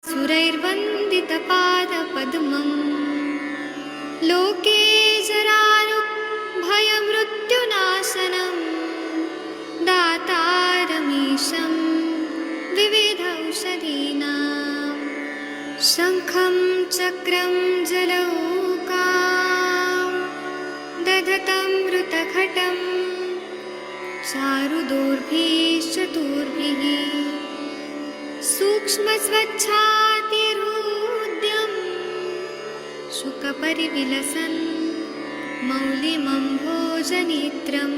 सुरैर्वन्दितपादपद्मम् लोके जरारुभयमृत्युनाशनं दातारमीशं विविधौषधीनां शङ्खं चक्रं जलौकां दधतं मृतघटं चारुदोर्भिश्चतुर्भिः सूक्ष्मस्वच्छातिहृद्यं शुकपरिविलसन् मौलिमम्भोजनेत्रं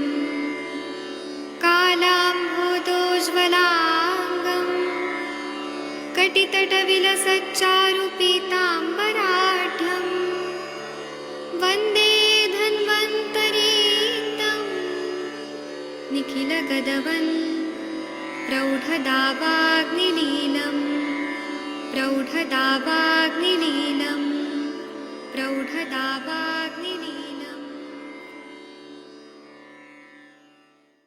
कालाम्भोदोज्ज्वलाङ्गं कटितटविलसच्चारुपीताम्बराढ्यं वन्दे धन्वन्तरीतं निखिलगदवन् प्रौढदावाग्निलीलम् प्रौढदावाग्निलीलम् प्रौढदावाग्निलीलम्।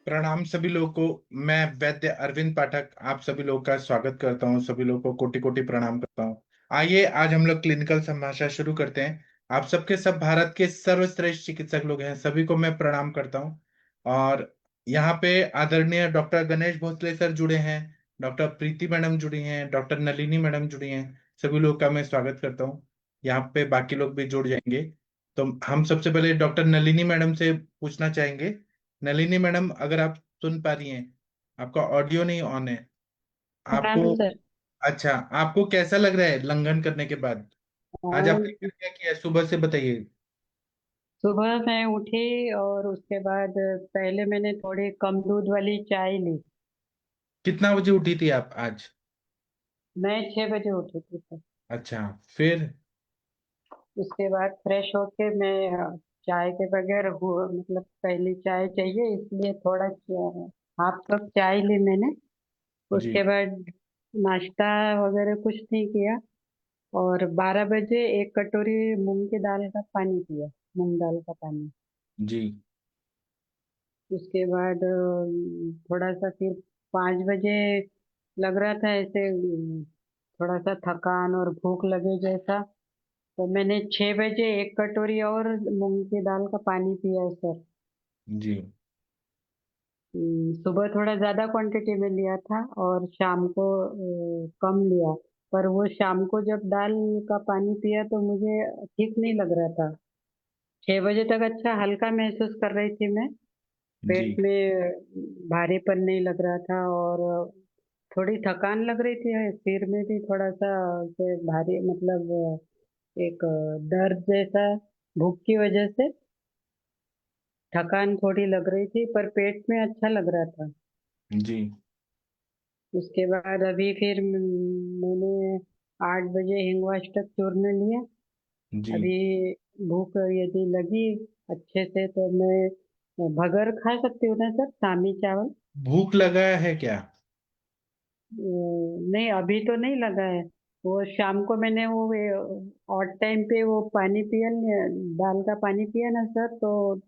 प्रणाम सभी लोगों को। मैं वैद्य अरविंद पाठक आप सभी लोगों का स्वागत करता हूं। सभी लोगों को कोटि कोटि प्रणाम करता हूं। आइए आज हम लोग क्लिनिकल संभाषण शुरू करते हैं। आप सबके सब भारत के सर्वश्रेष्ठ चिकित्सक लोग हैं, सभी को मैं प्रणाम करता हूं। और यहाँ पे आदरणीय डॉक्टर गणेश भोसले सर जुड़े हैं, डॉक्टर प्रीति मैडम जुड़ी हैं, डॉक्टर नलिनी मैडम जुड़ी हैं। सभी लोग का मैं स्वागत करता हूँ। यहाँ पे बाकी लोग भी जुड़ जाएंगे। तो हम सबसे पहले डॉक्टर नलिनी मैडम से पूछना चाहेंगे। नलिनी मैडम, अगर आप सुन पा रही हैं, आपका ऑडियो नहीं ऑन है प्रणाम आपको। सर। अच्छा, आपको कैसा लग रहा है लंघन करने के बाद? आज और आपने क्या क्या किया है सुबह से, बताइए। सुबह मैं उठी और उसके बाद पहले मैंने थोड़ी कम दूध वाली चाय ली। कितना बजे उठी थी आप आज? मैं 6 बजे उठी थी सर। अच्छा, फिर? उसके बाद फ्रेश होके मैं चाय के बगैर मतलब पहली चाय चाहिए, इसलिए थोड़ा हाफ कप चाय ली मैंने। जी उसके बाद नाश्ता वगैरह कुछ नहीं किया और 12 बजे एक कटोरी मूंग की दाल का पानी पिया, मूंग दाल का पानी। जी उसके बाद थोड़ा सा फिर 5 बजे लग रहा था ऐसे, थोड़ा सा थकान और भूख लगे जैसा। तो मैंने 6 बजे एक कटोरी और मूंग की दाल का पानी पिया है सर। जी सुबह थोड़ा ज्यादा क्वांटिटी में लिया था और शाम को कम लिया। पर वो शाम को जब दाल का पानी पिया तो मुझे ठीक नहीं लग रहा था। 6 बजे तक अच्छा हल्का महसूस कर रही थी मैं। जी पेट में भारीपन नहीं लग रहा था और थोड़ी थकान लग रही थी। सिर में भी थोड़ा सा ऐसे भारी, मतलब एक दर्द जैसा, भूख की वजह से थकान थोड़ी लग रही थी, पर पेट में अच्छा लग रहा था। जी उसके बाद अभी फिर मैंने 8 बजे हिंगवाष्टक चूर्ण लिया। जी। अभी भूख यदि लगी अच्छे से तो मैं भगर खा सकती हूँ ना सर, सामी चावल? भूख लगा है क्या? नहीं, अभी तो नहीं लगा है। वो शाम को मैंने वो ऑड टाइम पे वो पानी पिया, दाल का पानी पिया ना सर, तो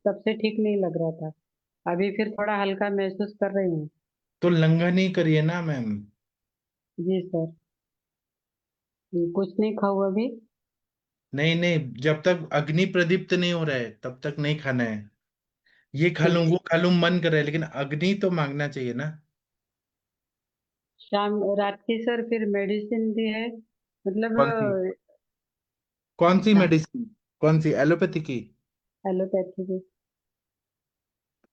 तब से ठीक नहीं लग रहा था। अभी फिर थोड़ा हल्का महसूस कर रही हूँ। तो लंघन ही करिए ना मैम। जी सर। कुछ नहीं खाऊं अभी? नहीं नहीं, जब तक अग्नि प्रदीप्त नहीं हो रहा है तब तक नहीं खाना है। ये खा लूं ठीक वो है। खा लूं मन कर रहा है, लेकिन अग्नि तो मांगना चाहिए ना। शाम रात की सर फिर मेडिसिन भी है, मतलब कौन सी? कौन सी हाँ, मेडिसिन? कौन सी, एलोपैथी की? एलोपैथी की।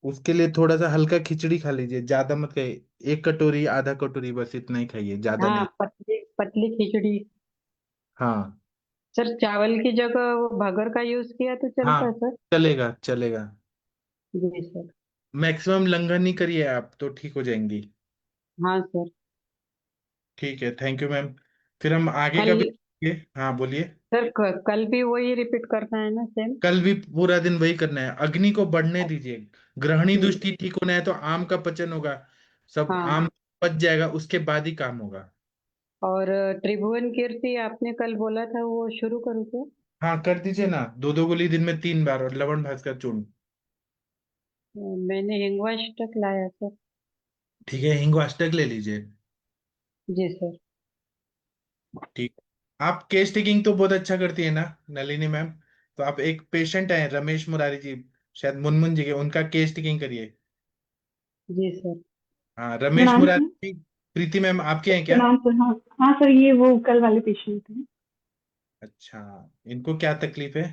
उसके लिए थोड़ा सा हल्का खिचड़ी खा लीजिए, ज्यादा मत खाइए। एक कटोरी आधा कटोरी बस, इतना ही खाइए, ज्यादा हाँ, नहीं। पतली पतली खिचड़ी। हाँ सर चावल की जगह वो भगर का यूज किया तो चलता है हाँ, सर? चलेगा चलेगा। जी सर। मैक्सिमम लंघन ही करिए आप तो ठीक हो जाएंगी। हाँ सर। ठीक है, थैंक यू मैम। फिर हम आगे का कल भी। हाँ बोलिए। सर कल भी वही रिपीट करना है ना, सेम? कल भी पूरा दिन वही करना है, अग्नि को बढ़ने दीजिए। ग्रहणी ठीक है। दुष्टि ठीक होना है तो आम का पचन होगा, सब हाँ। आम पच जाएगा, उसके बाद ही काम होगा। और त्रिभुवन कीर्ति आपने कल बोला था, वो शुरू करूँ क्या? हाँ कर दीजिए ना, दो दो गोली दिन में 3 बार, और लवण भास्कर चूर्ण। मैंने हिंगवाष्टक लाया सर। ठीक है, हिंगवाष्टक ले लीजिए। जी सर। ठीक। आप केस टेकिंग तो बहुत अच्छा करती है ना नलिनी मैम। तो आप एक पेशेंट है रमेश मुरारी जी, शायद मुनमुन जी के, उनका केस टेकिंग करिए। जी सर। हाँ रमेश प्रणाम सर। मुरारी जी, प्रीति मैम आपके हैं क्या? प्रणाम सर। हाँ हाँ सर, ये वो कल वाले पेशेंट थे। अच्छा, इनको क्या तकलीफ है?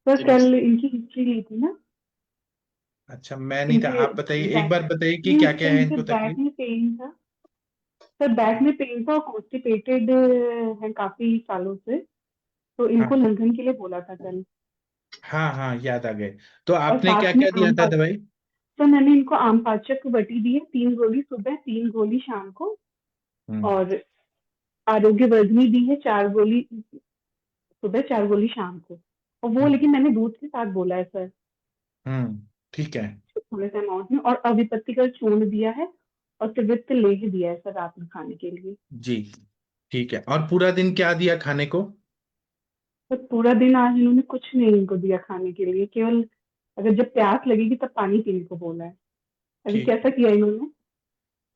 सर कल इनकी हिस्ट्री ली थी ना। अच्छा मैं नहीं था, इनके आप बताइए, एक बैक बार बताइए कि नहीं क्या क्या सर, है इनके इनको बैक तकलीफ। में पेन था। सर बैक में पेन था और कॉन्स्टिपेटेड है काफी सालों से। तो इनको हाँ लंघन के लिए बोला था कल। हाँ हाँ, याद आ गए। तो और आपने क्या साथ में क्या दिया आम था पाचक। दवाई? सर मैंने इनको आम पाचक बटी दी है, 3 गोली सुबह 3 गोली शाम को। हम्म और आरोग्य वर्धनी दी है 4 गोली सुबह 4 गोली शाम को। और वो हम्म लेकिन मैंने दूध के साथ बोला है सर, ठीक है। थोड़े से अमाउंट में। और अविपत्तिकर चूर्ण दिया है और त्रिवृत्त लेह दिया है सर रात में खाने के लिए। जी ठीक है, और पूरा दिन क्या दिया खाने को? तो पूरा दिन आज इन्होंने कुछ नहीं इनको दिया खाने के लिए, केवल अगर जब प्यास लगेगी तब पानी पीने को बोला है। अभी ठीक कैसा है। किया इन्होंने,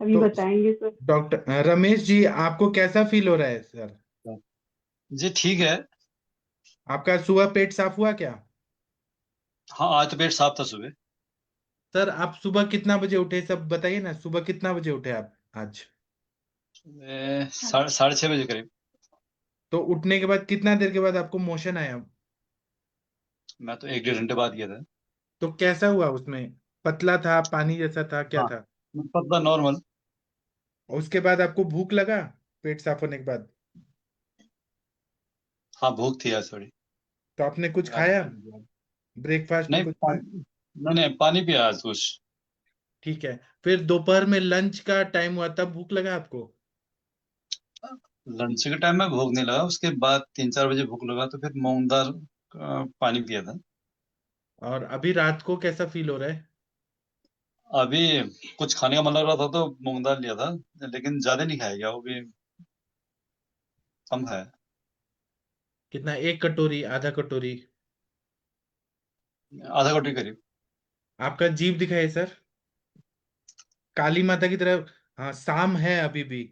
अभी तो बताएंगे सर। डॉक्टर रमेश जी, आपको कैसा फील हो रहा है सर? जी ठीक है। आपका सुबह पेट साफ हुआ क्या? हाँ आज तो पेट साफ था सुबह। सर आप सुबह कितना बजे उठे, सब बताइए ना, सुबह कितना बजे उठे आप आज? साढ़े 6 बजे करीब। तो उठने के बाद कितना देर के बाद आपको मोशन आया? मैं तो 1 1.5 घंटे बाद गया था। तो कैसा हुआ उसमें? पतला था, पानी जैसा था, क्या हाँ था? पतला नॉर्मल। और उसके बाद आपको भूख लगा पेट साफ होने के बाद? हाँ भूख थी आज थोड़ी। तो आपने कुछ आज खाया, ब्रेकफास्ट में नहीं कुछ खाया? नहीं नहीं, पानी पिया आज कुछ। ठीक है। फिर दोपहर में लंच का टाइम हुआ तब भूख लगा आपको? लंच के टाइम में भूख नहीं लगा, उसके बाद 3 4 बजे भूख लगा तो फिर मूंग दाल पानी पिया था। और अभी रात को कैसा फील हो रहा है? अभी कुछ खाने का मन लग रहा था तो मूंग दाल लिया था, लेकिन ज्यादा नहीं खाया गया, वो भी कम है। कितना, एक कटोरी, आधा कटोरी? आधा कटोरी करीब। आपका जीभ दिखाइए सर, काली माता की तरह। हाँ शाम है अभी भी।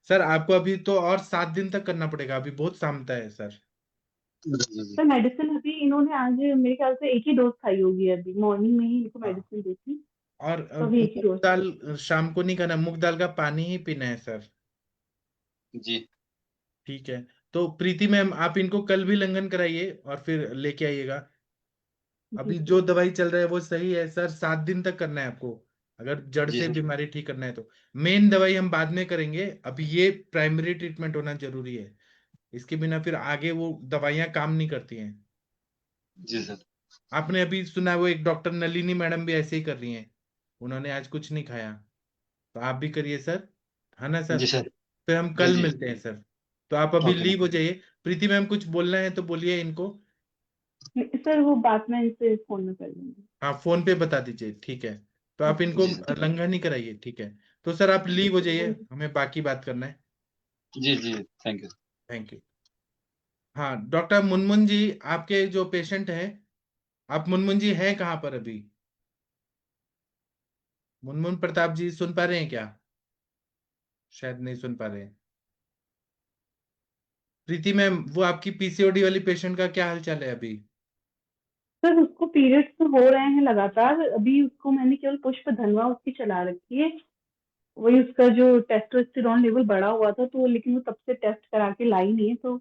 सर आपको अभी तो और 7 दिन तक करना पड़ेगा, अभी बहुत शामता है सर। जी जी जी। सर मेडिसिन अभी इन्होंने आज मेरे ख्याल से एक ही डोज खाई होगी, अभी मॉर्निंग में ही इनको हाँ, मेडिसिन दी थी। और तो अभी एक ही मूंग डोज खाई। दाल शाम को नहीं खाना, मूंग दाल का पानी ही पीना है सर। जी ठीक है। तो प्रीति मैम, आप इनको कल भी लंघन कराइए और फिर लेके आइएगा। जी अभी सर। जो दवाई चल रहा है वो सही है सर, 7 दिन तक करना है आपको, अगर जड़ जी से सर। बीमारी ठीक करना है तो। मेन दवाई हम बाद में करेंगे, अभी ये प्राइमरी ट्रीटमेंट होना जरूरी है। इसके बिना फिर आगे वो दवाइयाँ काम नहीं करती हैं। जी सर। आपने अभी सुना है वो एक डॉक्टर नलिनी मैडम भी ऐसे ही कर रही हैं, उन्होंने आज कुछ नहीं खाया। तो आप भी करिए सर, है ना सर? जी सर। फिर हम जी कल जी। मिलते हैं सर। तो आप अभी ओके लीव हो जाइए। प्रीति मैम कुछ बोलना है तो बोलिए इनको। सर वो बात मैं इनसे फोन में कर लूंगी। हाँ फोन पे बता दीजिए, ठीक है। तो आप इनको जी सर। लंघन ही कराइए, ठीक है। तो सर आप लीव हो जाइए, थैंक हमें बाकी बात करना है। जी जी। Thank you. Thank you. हाँ डॉक्टर मुनमुन जी, आपके जो पेशेंट हैं, आप मुनमुन जी हैं कहाँ पर अभी? मुनमुन प्रताप जी सुन पा रहे हैं क्या? शायद नहीं सुन पा रहे हैं। प्रीति मैम, वो आपकी पीसीओडी वाली पेशेंट का क्या हाल चाल है अभी? सर उसको पीरियड्स तो हो रहे हैं लगातार, अभी उसको मैंने केवल पुष्प धनवा उसकी चला रखी है। वही उसका जो टेस्टोस्टेरोन लेवल बढ़ा हुआ था, तो लेकिन वो तब से टेस्ट करा के लाई नहीं है, तो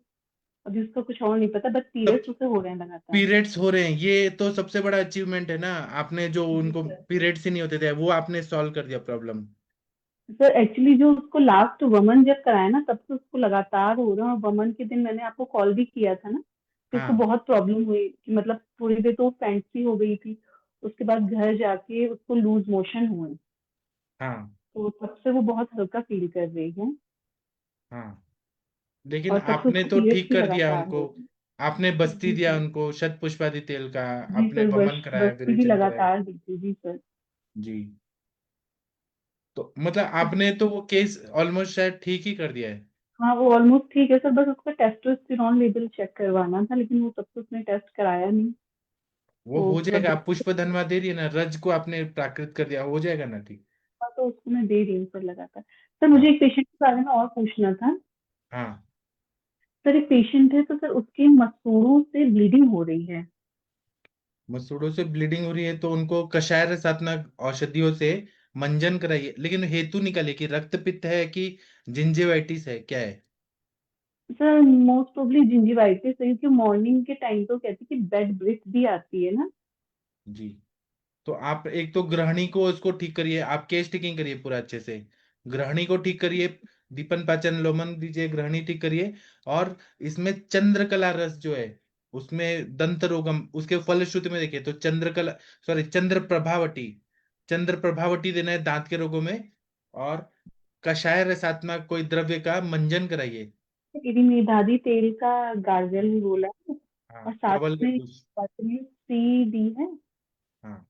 अभी उसका कुछ और नहीं पता, बस तब पीरियड्स उसे हो रहे हैं लगातार। पीरियड्स हो रहे हैं, ये तो सबसे बड़ा अचीवमेंट है ना। आपने जो जी उनको सर। पीरियड्स ही नहीं होते थे वो आपने सॉल्व कर दिया प्रॉब्लम। सर एक्चुअली जो उसको लास्ट वमन जब कराया ना, तब से उसको लगातार हो रहा है। और वमन के दिन मैंने आपको कॉल भी किया था ना, कि उसको हाँ बहुत प्रॉब्लम हुई, कि मतलब थोड़ी देर तो फैंसी हो गई थी। उसके बाद घर जाके उसको लूज मोशन हुए, हाँ तो तब से वो बहुत हल्का फील कर रही है। हाँ, लेकिन और तब से आपने उसको तो पीरियड्स ठीक भी कर दिया लगातार उनको। हो रहे आपने हैं। बस्ती जी दिया सर। उनको, शत पुष्पादि तेल का। जी आपने सर, वमन कराया, बस्ती भी विरेचन कराया। लगातार दी थी। जी सर। जी। तो मतलब आपने तो वो केस ऑलमोस्ट शायद ठीक ही कर दिया है। हाँ वो ऑलमोस्ट ठीक है सर, बस उसका टेस्टोस्टेरोन लेवल चेक करवाना था, लेकिन वो तब से उसने टेस्ट कराया नहीं। वो तो हो जाएगा, मतलब आप पुष्प धनवा दे रही है ना, रज को आपने प्राकृत कर दिया, हो जाएगा ना ठीक। तो उसको मैं दे रही हूँ सर लगातार। सर मुझे हाँ एक पेशेंट के बारे में और पूछना था। हाँ, सर एक पेशेंट है, तो सर उसके मसूड़ों से ब्लीडिंग हो रही है। मसूड़ों से ब्लीडिंग हो रही है तो उनको कषाय रसात्मक औषधियों से मंजन कराइए, लेकिन हेतु निकालिए कि रक्त पित्त है कि जिंजिवाइटिस है, क्या है। सर मोस्ट प्रोबेबली जिंजिवाइटिस है, क्योंकि मॉर्निंग के टाइम तो कहते हैं कि बेड ब्रेथ भी आती है ना। जी, तो आप एक तो ग्रहणी को उसको ठीक करिए, आप केस टिकिंग करिए पूरा अच्छे से, ग्रहणी को ठीक करिए, दीपन पाचन लोमन दीजिए, ग्रहणी ठीक करिए। और इसमें चंद्रकला रस जो है, उसमें दंत रोगम, उसके फलश्रुति में देखिए तो चंद्रकला, सॉरी चंद्र प्रभावटी, चंद्र प्रभावटी देना है दांत के रोगों में। और कषाय रसात्मक कोई द्रव्य का मंजन कराइए। मेरी मेरी दादी तेल का गार्गल बोला है, हाँ, और साथ प्रबल में गद्दूस। सी दी है। हाँ,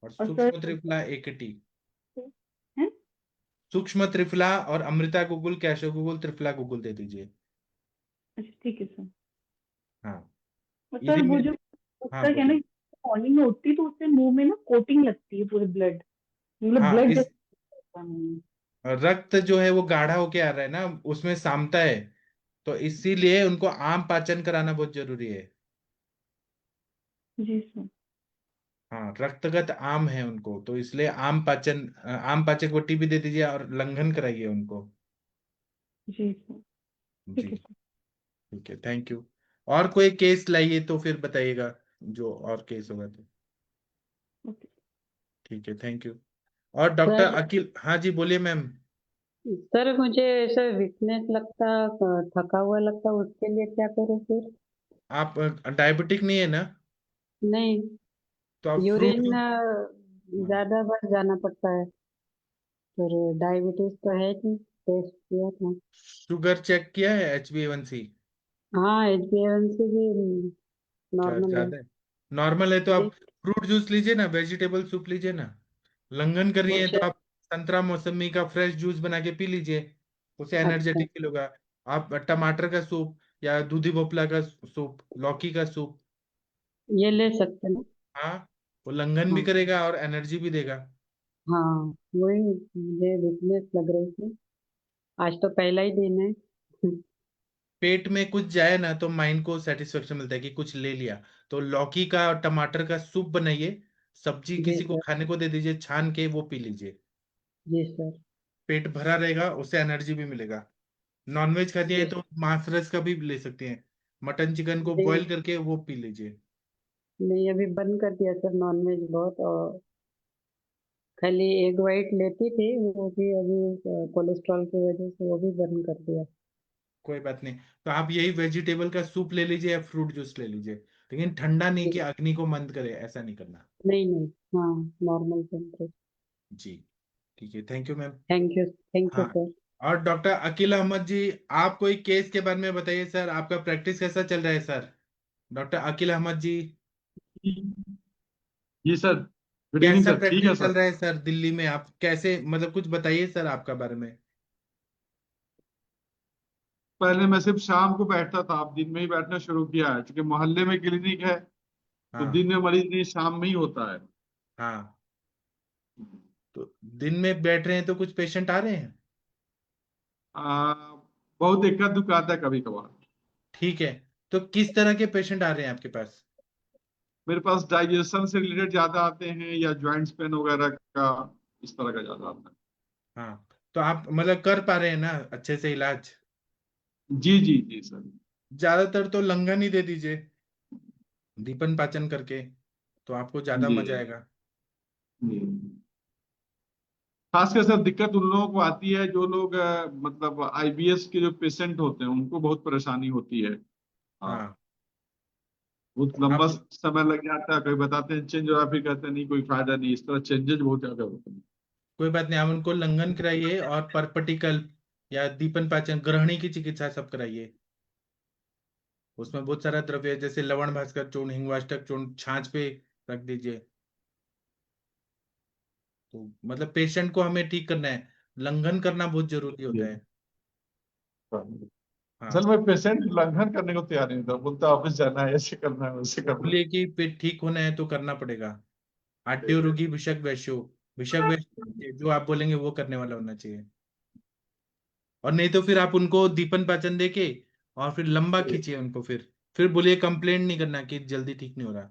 और और सर सूक्ष्म त्रिफला एकटी, है। सूक्ष्म त्रिफला और अमृता गुगुल, कैशो गुगुल, त्रिफला गुगुल दे दीजिए। अच्छा ठीक है सर। हाँ, और सर वो इरिमे, जो हाँ उसका कहना है, बोलिए। मॉर्निंग में उठती तो उससे मुंह में ना कोटिंग लगती है पूरे ब्लड, मतलब हाँ, ब्लड इस जैसा नहीं रक्त जो है वो गाढ़ा होके आ रहा है ना, उसमें सामता है, तो इसीलिए उनको आम पाचन कराना बहुत जरूरी है। है। जी सर। हाँ, रक्तगत आम है उनको, तो इसलिए आम पाचन, आम पाचक वटी भी दे दीजिए और लंघन कराइए उनको। जी सर। जी, ठीक है सर। ठीक है, थैंक यू। और कोई केस लाइए तो फिर बताइएगा, जो और केस होगा तो। ओके। ठीक है, थैंक यू। और डॉक्टर सर अखिल, हाँ जी बोलिए मैम। सर मुझे ऐसा वीकनेस लगता, थका हुआ लगता, उसके लिए क्या करूँ फिर? आप डायबिटिक नहीं है ना? नहीं, तो आप फ्रूट यूरिन जूस, ज्यादा बार जाना पड़ता है, फिर डायबिटीज तो है नहीं, टेस्ट किया था। शुगर चेक किया है, HbA1c? हाँ, HbA1c भी क्या नॉर्मल है। ज्यादा है? नॉर्मल है तो जी, आप फ्रूट जूस लीजिए ना, वेजिटेबल सूप लीजिए ना। लंघन कर रही वो है तो शायद। आप संतरा मौसमी का फ्रेश जूस बना के पी लीजिए, उसे अच्छा, एनर्जेटिक फील होगा। आप टमाटर का सूप या दूधी भोपला का सूप, लौकी का सूप, ये ले सकते हैं। हाँ, वो लंघन भी हाँ करेगा और एनर्जी भी देगा। हाँ, वही मुझे वीकनेस लग रही थी, आज तो पहला ही दिन है। पेट में कुछ जाए ना तो माइंड को सेटिस्फेक्शन मिलता है कि कुछ ले लिया। तो लौकी का और टमाटर का सूप बनाइए, सब्जी जी किसी को सर। खाने को दे दीजिए छान के, वो पी लीजिए। जी सर। पेट भरा रहेगा, उससे एनर्जी भी मिलेगा। नॉनवेज खाती हैं जी तो मांस रस का भी ले सकते हैं, मटन चिकन को नहीं, बॉईल करके वो पी लीजिए। नहीं अभी बंद कर दिया सर नॉनवेज बहुत, और खाली एग वाइट लेती थी, वो भी अभी कोलेस्ट्रॉल की वजह से वो भी बंद कर दिया। कोई बात नहीं, तो आप यही वेजिटेबल का सूप ले लीजिए या फ्रूट जूस ले लीजिए, लेकिन ठंडा नहीं कि जी, अग्नि को मंद करे, ऐसा नहीं करना। नहीं नहीं, हाँ, नॉर्मल टेम्परेचर। जी, ठीक है, thank you ma'am. Thank you हाँ, सर। और डॉक्टर अकील अहमद जी, आप कोई केस के बारे में बताइए सर, आपका प्रैक्टिस कैसा चल रहा है सर? डॉक्टर अकील अहमद जी, जी सर, गुड इवनिंग कैसा सर, ठीक है प्रैक्टिस चल सर। रहा है सर दिल्ली में? आप कैसे, मतलब कुछ बताइए सर आपका बारे में। पहले मैं सिर्फ शाम को बैठता था, अब दिन में ही बैठना शुरू किया है, क्योंकि मोहल्ले में क्लिनिक है, तो हाँ, दिन में मरीज नहीं, शाम में ही होता है। हाँ, तो दिन में बैठ रहे हैं तो कुछ पेशेंट आ रहे हैं? आ, बहुत इक्कत दुख आता है कभी कभार। ठीक है, तो किस तरह के पेशेंट आ रहे हैं आपके पास? मेरे पास डाइजेशन से रिलेटेड ज्यादा आते हैं, या जॉइंट्स पेन वगैरह का, इस तरह का ज्यादा आता है। हाँ, तो आप मतलब कर पा रहे हैं ना अच्छे से इलाज? जी जी जी सर। ज्यादातर तो लंघन ही दे दीजिए, दीपन पाचन करके, तो आपको ज्यादा जी मजा आएगा। जी। खासकर सर दिक्कत उन लोगों को आती है जो लोग मतलब आईबीएस के जो पेशेंट होते हैं, उनको बहुत परेशानी होती है। हाँ, हाँ, बहुत तो लंबा आप, समय लग जाता है, कभी बताते हैं चेंज हो रहा है, फिर कहते हैं नहीं कोई फायदा नहीं, इस तरह चेंजेस बहुत ज्यादा होते हैं। कोई बात नहीं, आप उनको लंघन कराइए और परपटिकल या दीपन पाचन, ग्रहणी की चिकित्सा सब कराइए। उसमें बहुत सारा द्रव्य है, जैसे लवण भास्कर चूर्ण, हिंगवाष्टक चूर्ण, छाछ पे रख दीजिए। तो मतलब पेशेंट को हमें ठीक करना है, लंघन करना बहुत जरूरी होता जी। है। हाँ, असल में पेशेंट उल्लंघन करने को तैयार नहीं था, बोलता ऑफिस जाना है, ऐसे करना है, वैसे तो करना बोलिए कि पेट ठीक होना है तो करना पड़ेगा। आड्यो रोगी भिषक वैश्यो, भिषक है। वैश्य जो आप बोलेंगे वो करने वाला होना चाहिए। और नहीं तो फिर आप उनको दीपन पाचन देके और फिर लंबा खींचिए उनको, फिर बोलिए कंप्लेंट नहीं करना कि जल्दी ठीक नहीं हो रहा।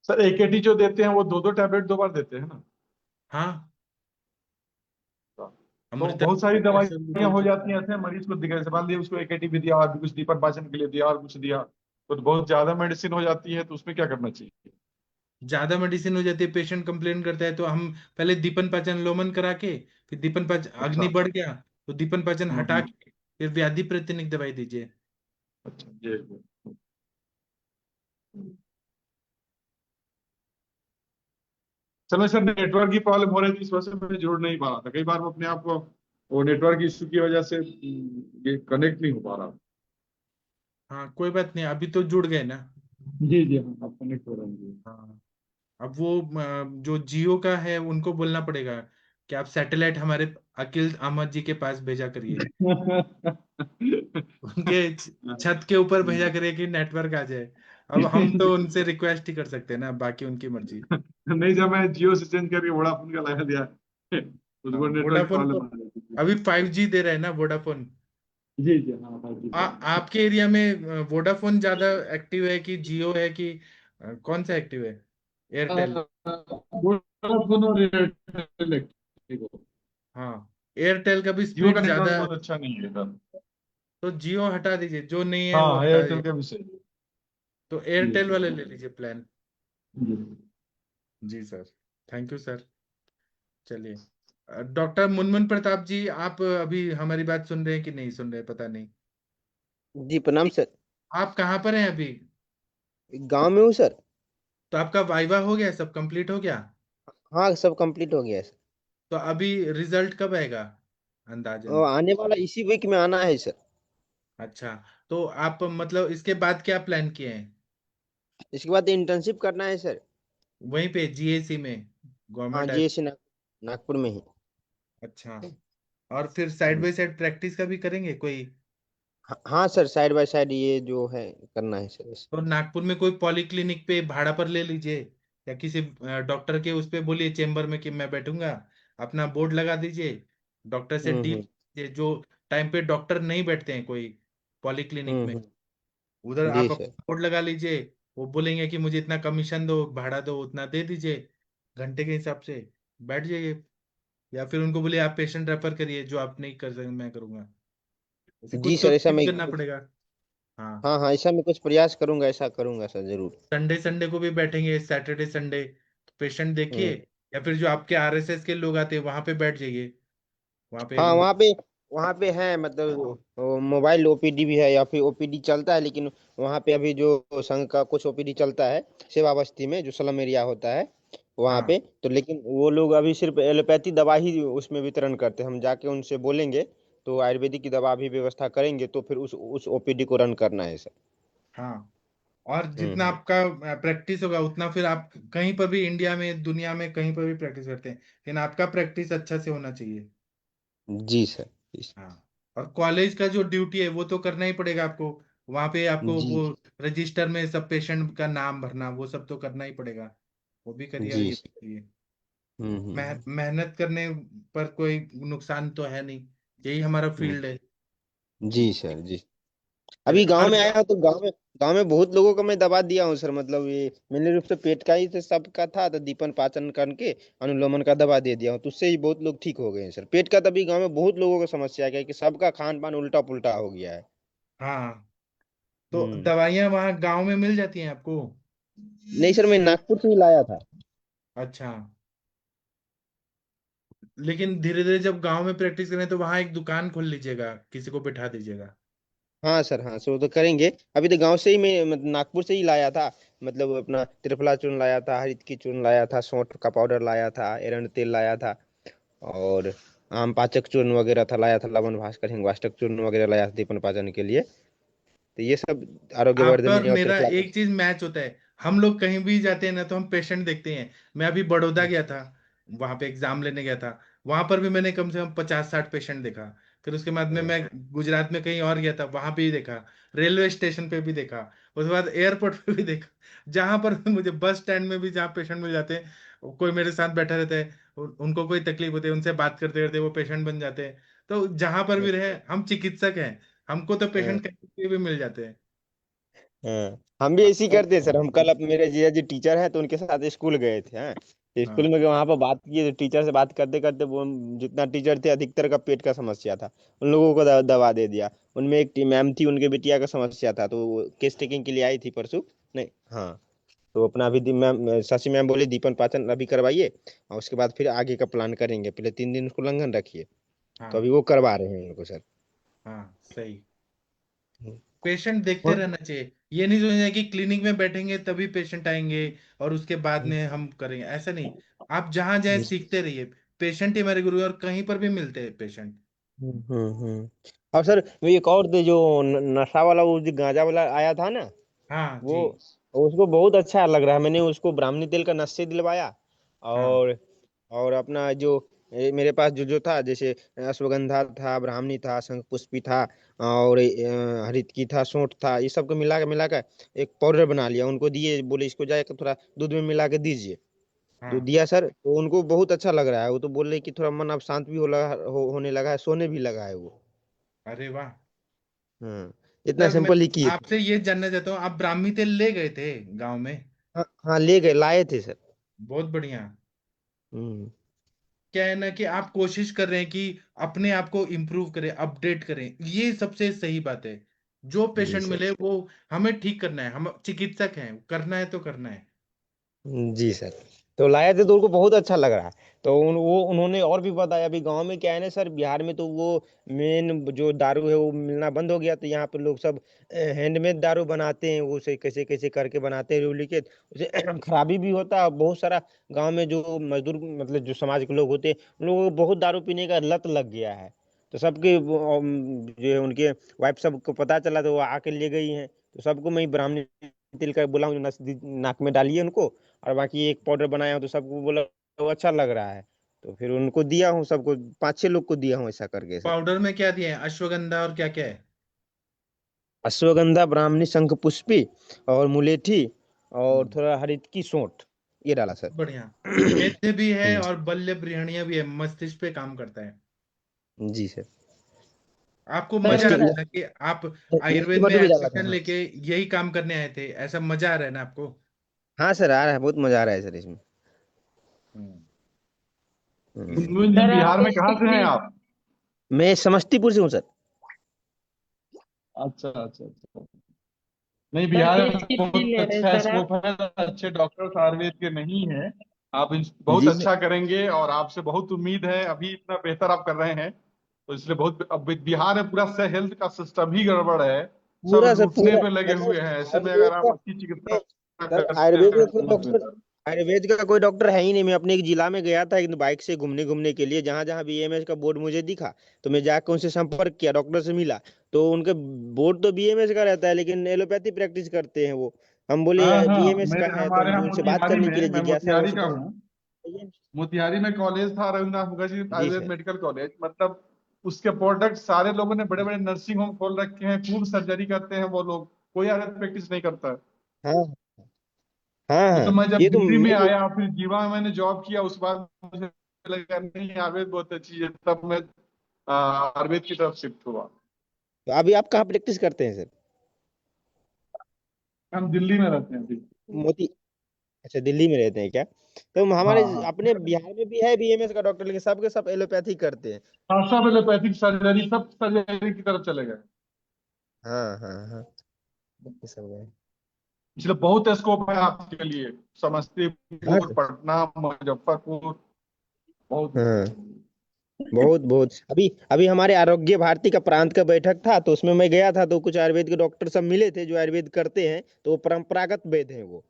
सर एकेटी जो देते हैं वो दो दो टैबलेट 2 बार देते हैं ना? हाँ, तो अमृता बहुत सारी ऐसा दवाइयां हो जाती हैं ऐसे, मरीज को दिखा से मान लिया उसको एकेटी भी दिया और भी कुछ दीपक पाचन के लिए दिया और कुछ दिया, तो बहुत ज्यादा मेडिसिन हो जाती है, तो उसमें क्या करना चाहिए? ज्यादा मेडिसिन हो जाती है, पेशेंट कंप्लेन करता है, तो हम पहले दीपन पाचन लोमन करा के, फिर दीपन पाचन अग्नि अच्छा। बढ़ गया तो दीपन पाचन हटा हम्म। के फिर व्याधि प्रतिनिक दवाई दीजिए। अच्छा ये। चलो सर, नेटवर्क की प्रॉब्लम हो रही थी, इस वजह से मैं जुड़ नहीं पा रहा था, कई बार वो अपने आप को वो नेटवर्क इशू की वजह से ये कनेक्ट नहीं हो पा रहा। हाँ कोई बात नहीं, अभी तो जुड़ गए ना। जी जी हाँ, आप कनेक्ट हो रहे हैं जी। हाँ, अब वो जो जियो का है उनको बोलना पड़ेगा कि आप सैटेलाइट हमारे अकील अहमद जी के पास भेजा करिए, उनके छत के ऊपर भेजा करिए कि नेटवर्क आ जाए। अब हम तो उनसे रिक्वेस्ट ही कर सकते हैं ना, बाकी उनकी मर्जी। नहीं, जब मैं जियो से चेंज करके वोडाफोन का लगा दिया हाँ, उसको नेटवर्क वोडाफोन तो प्रॉब्लम आ रही थी। अभी 5G दे रहा है ना वोडाफोन। जी जी हाँ हाँ जी। आपके एरिया में वोडाफोन ज्यादा एक्टिव है कि जियो है कि कौन सा एक्टिव है? एयरटेल। वोडाफोन और एयरटेल हाँ, एयरटेल का भी जियो का स्पीड नेटवर्क ज्यादा है, बहुत अच्छा नहीं है इधर। तो जियो हटा दीजिए, जो नहीं है वो हाँ हटा एयरटेल दीजिए, का भी सही है। तो जी एयरटेल वाले जी ले लीजिए प्लान। जी। जी सर, थैंक यू सर। चलिए, डॉक्टर मुनमुन प्रताप जी, आप अभी हमारी बात सुन रहे हैं कि नहीं सुन रहे, पता नहीं। जी प्रणाम सर। आप कहाँ पर हैं अभी? गांव में हूँ सर। तो आपका वाइवा हो गया, सब कंप्लीट हो गया? हाँ सब कंप्लीट हो गया है सर। तो अभी रिजल्ट कब आएगा अंदाजन? और आने वाला इसी वीक में आना है सर। अच्छा, तो आप मतलब इसके बाद क्या प्लान किए हैं? इसके बाद इंटर्नशिप करना है सर। वहीं पे जीएसी में, हाँ गवर्नमेंट? जीएससी नागपुर में ही। अच्छा, और फिर side hmm. By side practice का भी करेंगे कोई? हाँ सर साइड बाय साइड ये जो है करना है सर। तो नागपुर में कोई पॉलीक्लिनिक पे भाड़ा पर ले लीजिए, या किसी डॉक्टर के उस पे बोलिए चेम्बर में कि मैं बैठूंगा, अपना बोर्ड लगा दीजिए, डॉक्टर से डील हम्म। कीजिए। जो टाइम पे डॉक्टर नहीं बैठते हैं कोई पॉलीक्लिनिक में, उधर जी आप सर। अपना बोर्ड लगा लीजिए। वो बोलेंगे कि मुझे इतना कमीशन दो, भाड़ा दो, उतना दे दीजिए, घंटे के हिसाब से बैठ जाइए। या फिर उनको बोलिए आप पेशेंट रेफर करिए, जो आप नहीं कर सकें मैं करूंगा, ऐसे जी कुछ तो सर ऐसा मैं करना पड़ेगा। हाँ, हाँ हाँ ऐसा मैं कुछ प्रयास करूंगा, ऐसा करूंगा सर जरूर। संडे संडे को भी बैठेंगे, सैटरडे संडे, तो पेशेंट देखिए। हम्म। या फिर जो आपके आरएसएस के लोग आते हैं वहां पे बैठ जाइए, वहां पे हाँ वहाँ पे है मतलब मोबाइल ओपीडी भी है या फिर ओपीडी चलता है, लेकिन वहाँ पे अभी जो संघ का कुछ ओपीडी चलता है सेवा बस्ती में जो स्लम एरिया होता है वहाँ हाँ पे, तो लेकिन वो लोग अभी सिर्फ एलोपैथी दवा ही उसमें वितरण करते हैं। हम जाके उनसे बोलेंगे तो आयुर्वेदिक की दवा भी व्यवस्था करेंगे, तो फिर उस ओपीडी को रन करना है सर। हाँ, और जितना आपका प्रैक्टिस होगा उतना फिर आप कहीं पर भी इंडिया में, दुनिया में कहीं पर भी प्रैक्टिस करते हैं, लेकिन आपका प्रैक्टिस अच्छा से होना चाहिए। जी सर। जी हाँ, और कॉलेज का जो ड्यूटी है वो तो करना ही पड़ेगा आपको। वहां पे आपको जी वो रजिस्टर में सब पेशेंट का नाम भरना, वो सब तो करना ही पड़ेगा, वो भी करिए और जी ये भी सर। करिए। हम्म। मेहनत करने पर कोई नुकसान तो है नहीं, यही हमारा हम्म। फील्ड है। जी सर। जी चलिए, अभी गांव और में आया हूं तो गांव में बहुत लोगों को मैं दवा दिया हूँ सर। मतलब ये मेनली रूप से पेट का ही तो सबका था, तो दीपन पाचन करके अनुलोमन का दवा दे दिया हूँ, तो उससे ही बहुत लोग ठीक हो गए हैं सर। पेट का तो अभी गांव में बहुत लोगों को समस्या है कि सबका खान पान उल्टा पुल्टा हो गया है। हाँ, तो हम्म। दवाइयाँ वहाँ गांव में मिल जाती हैं आपको? नहीं सर मैं नागपुर से ही लाया था। अच्छा, लेकिन धीरे धीरे जब गांव में प्रैक्टिस करें तो वहां एक दुकान खोल लीजिएगा, किसी को बिठा दीजिएगा। हाँ सर हाँ सर वो तो करेंगे। अभी तो गांव से ही मैं मतलब नागपुर से ही लाया था। मतलब अपना त्रिफला चूर्ण लाया था, हरित की चूर्ण लाया था, सौंठ का पाउडर लाया था, एरंड तेल लाया था, और आम पाचक चूर्ण वगैरह था लाया था, लवन भास्कर हिंगवाष्टक चूर्ण वगैरह लाया था दीपन पाचन के लिए। तो ये सब आरोग्य आपका और वर्धन और मेरा त्रिफला एक चीज मैच होता है, हम लोग कहीं भी जाते हैं ना तो हम पेशेंट देखते हैं। मैं अभी बड़ौदा गया था, वहां पे एग्जाम लेने गया था, वहां पर भी मैंने कम से कम 50-60 पेशेंट देखा। फिर उसके बाद में हाँ मैं गुजरात में कहीं और गया था, वहां पे भी देखा, रेलवे स्टेशन पे भी देखा। उसके बाद एयरपोर्ट पे भी देखा, जहां पर भी मुझे, बस स्टैंड में भी जहाँ पेशेंट मिल जाते हैं, कोई मेरे साथ बैठा रहता है, उनको कोई तकलीफ होती है, उनसे बात करते करते वो पेशेंट बन जाते हैं। तो जहां पर भी रहे, हम चिकित्सक हैं, हमको तो हाँ पेशेंट कहीं पे भी मिल जाते हैं। हाँ, हम भी ऐसे ही करते हैं सर। हम कल, अब मेरे जीजा जी टीचर हैं तो उनके साथ स्कूल गए थे। हाँ, तो स्कूल हाँ में वहां पर बात की तो टीचर से बात करते करते वो, जितना टीचर थे अधिकतर का पेट का समस्या था, उन लोगों को दवा दे दिया। उनमें एक मैम थी, उनके बिटिया का समस्या था, तो वो केस टेकिंग के लिए आई थी परसों। नहीं, हाँ, तो अपना अभी मैम, शशि मैम बोले दीपन पाचन अभी करवाइए, और उसके बाद फिर आगे का प्लान करेंगे, पहले 3 दिन उसको उल्लंघन रखिए। तो हाँ अभी वो करवा रहे हैं उनको सर। हाँ सही। हम्म। पेशेंट देखते और रहना चाहिए, ये नहीं सोचना कि क्लिनिक में बैठेंगे तभी पेशेंट आएंगे और उसके बाद में हम करेंगे, ऐसा नहीं। आप जहां जाए सीखते रहिए, पेशेंट ही हमारे गुरु हैं, और कहीं पर भी मिलते हैं पेशेंट। हम्म। और सर वो एक और जो नशा वाला, वो जो गांजा वाला आया था ना, हाँ वो, जी। उसको बहुत अच्छा लग रहा है। मैंने उसको ब्राह्मणी तेल का नशे दिलवाया, हाँ और अपना जो मेरे पास जो जो था, जैसे अश्वगंधा था, ब्राह्मणी था, शंखपुष्पी था, और हरितकी था, सौंठ था, ये सब को मिला के एक पाउडर बना लिया, उनको दिए, बोले इसको जाके थोड़ा दूध में मिला के दीजिए। तो हाँ। दिया सर, तो उनको बहुत अच्छा लग रहा है। वो तो बोल रहे कि थोड़ा मन अब शांत भी होने लगा है, सोने भी लगा है वो। अरे वाह। हाँ, इतना सर मैं सिंपल ही किए थे। आपसे ये जानना चाहता हूँ, आप ब्राह्मी तेल ले गए थे गांव में? हाँ हाँ, ले गए, लाए थे सर। बहुत बढ़िया। हम्म। क्या है ना कि आप कोशिश कर रहे हैं कि अपने आप को इम्प्रूव करें, अपडेट करें, ये सबसे सही बात है। जो जी पेशेंट सर। मिले वो हमें ठीक करना है, हम चिकित्सक हैं, करना है तो करना है। जी सर। तो लाए थे तो उनको बहुत अच्छा लग रहा है। तो वो उन्होंने और भी बताया, अभी गांव में क्या है ना सर, बिहार में तो वो मेन जो दारू है वो मिलना बंद हो गया, तो यहाँ पे लोग सब हैंडमेड दारू बनाते हैं, वो से कैसे कैसे करके बनाते हैं डुप्लीकेट, उसे खराबी भी होता है। बहुत सारा गांव में जो मजदूर, मतलब जो समाज के लोग होते हैं, उन लोगों को बहुत दारू पीने का लत लग गया है। तो सबके जो है उनके वाइफ सबको पता चला, तो वो आके ले गई हैं। तो सबको मैं ब्राह्मणी तेल का बोला हूँ, नाक में डालिए उनको। और बाकी एक पाउडर बनाया हूँ, तो सबको बोला वो अच्छा लग रहा है। तो फिर उनको दिया हूँ, सबको 5-6 लोग को दिया हूँ ऐसा करके सर। पाउडर में क्या दिए हैं? अश्वगंधा और क्या क्या है? अश्वगंधा, ब्राह्मणी, शंखपुष्पी, और मुलेठी, और हम्म, थोड़ा हरित की सौंठ, ये डाला सर। बहुत बढ़िया। मेथे भी है हम्म, और बल्य ब्रिहणिया भी है, मस्तिष्क पे काम करता है। जी सर। आपको सर मजा आ मस्ती, रहा है ना कि आप मस्ती आयुर्वेद में मधु भी डाला था, एडमिशन हाँ। लेके यही काम करने आए थे, ऐसा मजा आ रहा है ना आपको? हाँ सर, आ रहा है, बहुत मजा आ रहा है सर इसमें। हम्म। हम्म। गुनगुन जी सर बिहार आप में कहाँ से हैं आप? मैं समस्तीपुर से हूँ सर। अच्छा अच्छा अच्छा। नहीं, सर बिहार में किसकी फी बहुत ले रहे हैं अच्छा सर आप? स्कोप है, अच्छे डॉक्टर्स आयुर्वेद के नहीं है। आप बहुत जी सर। अच्छा करेंगे और आपसे बहुत उम्मीद है, अभी इतना बेहतर आप कर रहे हैं तो इसलिए बहुत, अब बिहार में पूरा से हेल्थ का सिस्टम ही गड़बड़ है। सब पूरा सर, लूटने पूरा पे लगे मतलब हुए हैं, ऐसे में आयुर्वेद अगर आप का, अच्छी चिकित्सा मैं, सर करते आयुर्वेद हैं का कोई तो बहुत डॉक्टर, बेहतर। आयुर्वेद का कोई डॉक्टर है ही नहीं। मैं अपने एक जिला में गया था एक दिन बाइक से घूमने घूमने के लिए, जहां जहां बीएमएस का बोर्ड मुझे दिखा, तो मैं जाकर उनसे संपर्क किया, डॉक्टर से मिला। तो उनके बोर्ड तो बीएमएस का रहता है, लेकिन एलोपैथी प्रैक्टिस करते हैं वो। हम बोले हाँ हाँ, बीएमएस मैं का है, तो हमारे यहाँ उनसे बात मोतिहारी करने के में, लिए मैं जिज्ञासा मोतिहारी वश का तो। हूँ। मोतिहारी में कॉलेज था Rabindranath Mukherjee ji Ayurveda sir. Medical college, मतलब उसके प्रोडक्ट सारे लोगों ने बड़े बड़े नर्सिंग होम खोल रखे हैं, खूब सर्जरी करते हैं वो लोग, कोई आयुर्वेद प्रैक्टिस नहीं करता है। हाँ हाँ ये हाँ, तो मैं जब ये तो दिल्ली में मैं, आया, फिर जीवा में मैंने जॉब किया, उस बाद मुझे लगा नहीं आयुर्वेद बहुत अच्छी है, तब मैं आयुर्वेद की तरफ शिफ्ट हुआ। तो अभी आप कहाँ प्रैक्टिस करते हैं सर? हम दिल्ली में रहते हैं अभी। मोती, अच्छा दिल्ली में रहते हैं क्या? तो हमारे हाँ हाँ अपने बिहार में भी है बीएमएस का डॉक्टर, लेकिन सबके सब एलोपैथी करते हैं। हाँ, सब एलोपैथिक सर्जरी, सब सर्जरी की तरफ चले गए। हाँ हाँ हाँ, ये सब है। इसलिए बहुत स्कोप है आपके लिए, हाँ समस्तीपुर, सर। पटना, मुजफ्फरपुर, बहुत। हाँ, बहुत बहुत। अभी अभी हमारे आरोग्य भारती का प्रांत का बैठक था, तो उसमें मैं गया था, तो कुछ आयुर्वेद के डॉक्टर सब मिले थे जो आयुर्वेद करते हैं, तो वो परंपरागत वैद्य हैं वो,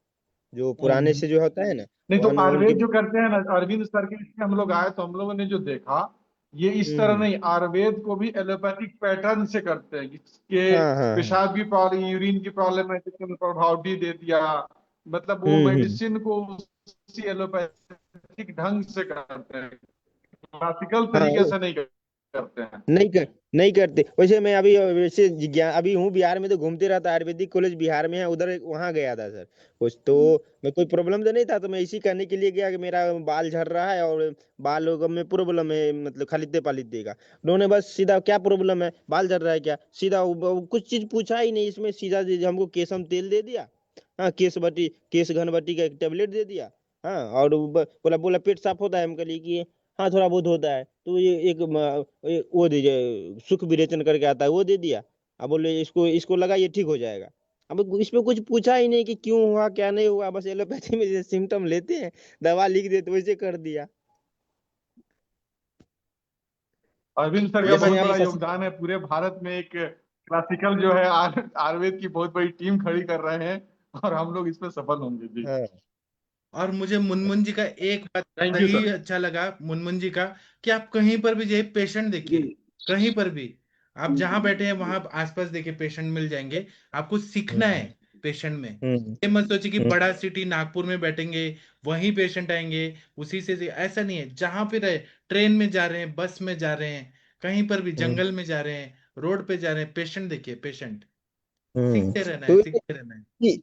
जो पुराने हम्म। से जो होता है ना, नहीं वो तो उनके। आयुर्वेद जो करते हैं ना, अरविंद सर के इसमें हम लोग आए तो हम लोगों ने जो देखा, ये इस तरह हम्म। नहीं, आयुर्वेद को भी एलोपैथिक पैटर्न से करते हैं, कि हाँ हाँ हाँ। पेशाब की प्रॉब्लम, यूरिन की प्रॉब्लम है, जिसमें प्रभाव भी दे दिया, मतलब वो हम्म। मेडिसिन को उसी एलोपैथिक ढंग से करते हैं, क्लासिकल हाँ तरीके से नहीं करते। करते हैं। नहीं करते। वैसे मैं अभी वैसे अभी हूँ बिहार में, तो घूमते रहता। आयुर्वेदिक कॉलेज बिहार में है, उधर वहाँ गया था सर। कुछ तो मैं कोई प्रॉब्लम तो नहीं था, तो मैं इसी करने के लिए गया कि मेरा बाल झड़ रहा है और बालों में प्रॉब्लम है, मतलब खरीदते पालिते का। उन्होंने बस सीधा क्या प्रॉब्लम है, बाल झड़ रहा है क्या, सीधा कुछ चीज पूछा ही नहीं इसमें, सीधा हमको केसम तेल दे दिया। हाँ, केस घनवटी का एक टेबलेट दे दिया। हाँ, और बोला बोला पेट साफ होता है, हम कहलिए कि हाँ थोड़ा बहुत होता है, तो ये एक वो दीजिए, सुख विरेचन करके आता है, वो दे दिया। अब बोले इसको इसको लगा ये ठीक हो जाएगा। अब इसमें कुछ पूछा ही नहीं कि क्यों हुआ क्या नहीं हुआ, बस एलोपैथी में जैसे सिम्टम लेते हैं, दवा लिख देते, वैसे कर दिया। अरविंद सर का जैसे बहुत यहाँ पे बड़ा शशि। योगदान है, पूरे भारत में एक क्लासिकल जो है आयुर्वेद की बहुत बड़ी टीम खड़ी कर रहे हैं, और हम लोग इसमें सफल होंगे जी। हाँ। और मुझे मुनमुन जी का एक बात थैंक यू सही सर। अच्छा लगा मुनमुन जी का, कि आप कहीं पर भी जाइए पेशेंट देखिए, कहीं पर भी आप जहां बैठे हैं वहां आसपास देखिए पेशेंट मिल जाएंगे। आपको सीखना है हम्म। पेशेंट में। हम्म। ये मत सोचिए कि हम्म। बड़ा सिटी नागपुर में बैठेंगे वहीं पेशेंट आएंगे उसी से, ऐसा नहीं है। जहां पे रहे, ट्रेन में जा रहे हैं, बस में जा रहे हैं, कहीं पर भी हम्म। जंगल में जा रहे हैं, रोड पे जा रहे हैं, पेशेंट देखिए पेशेंट। हम्म। सीखते रहना है, तो सीखते रहना है।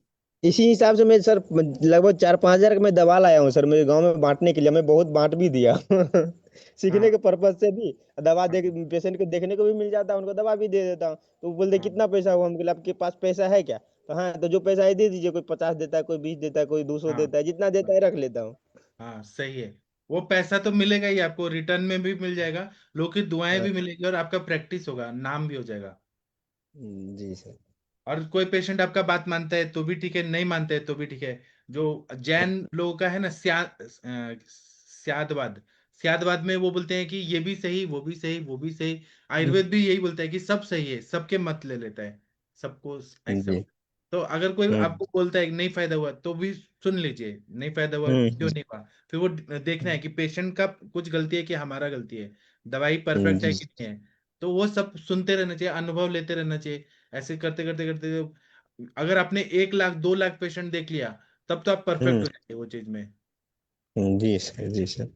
इसी हिसाब से मैं सर लगभग 4-5 हजार का मैं दवा लाया हूँ सर, मेरे गांव में बांटने के लिए। मैं बहुत बांट भी दिया सीखने हाँ के पर्पज से भी। दवा दे, पेशेंट को देखने को भी मिल जाता है, उनको दवा भी दे देता हूँ। तो वो बोलते हाँ कितना पैसा हुआ, हम बोले आपके पास पैसा है क्या, तो हाँ, तो जो पैसा है दे दीजिए। कोई 50 देता है, कोई 20 देता है, कोई 200 हाँ देता है, जितना देता है रख लेता हूँ। हाँ सही है। वो पैसा तो मिलेगा ही आपको, रिटर्न में भी मिल जाएगा, लोग की दुआएं हाँ। भी मिलेगी, और आपका प्रैक्टिस होगा, नाम भी हो जाएगा। जी सर। और कोई पेशेंट आपका बात मानता है तो भी ठीक है, नहीं मानता है तो भी ठीक है। जो जैन लोगों का है ना, स्यादवाद, स्यादवाद में वो बोलते हैं कि ये भी सही, वो भी सही, वो भी सही। आयुर्वेद भी यही बोलता है कि सब सही है, सबके मत ले लेता है, सबको जी। एक्सेप्ट। तो अगर कोई हम्म। आपको बोलता है कि नहीं फायदा हुआ, तो भी सुन लीजिए, नहीं फायदा हुआ क्यों हम्म। नहीं हुआ। फिर वो देखना है कि पेशेंट का कुछ गलती है कि हमारा गलती है, दवाई हम्म। परफेक्ट है जी। कि नहीं है। तो वो सब सुनते रहना चाहिए, अनुभव लेते रहना चाहिए। ऐसे करते करते करते अगर आपने 1 लाख 2 लाख पेशेंट देख लिया, तब तो आप परफेक्ट हम्म। हो जाएंगे वो चीज में। जी सर। जी सर।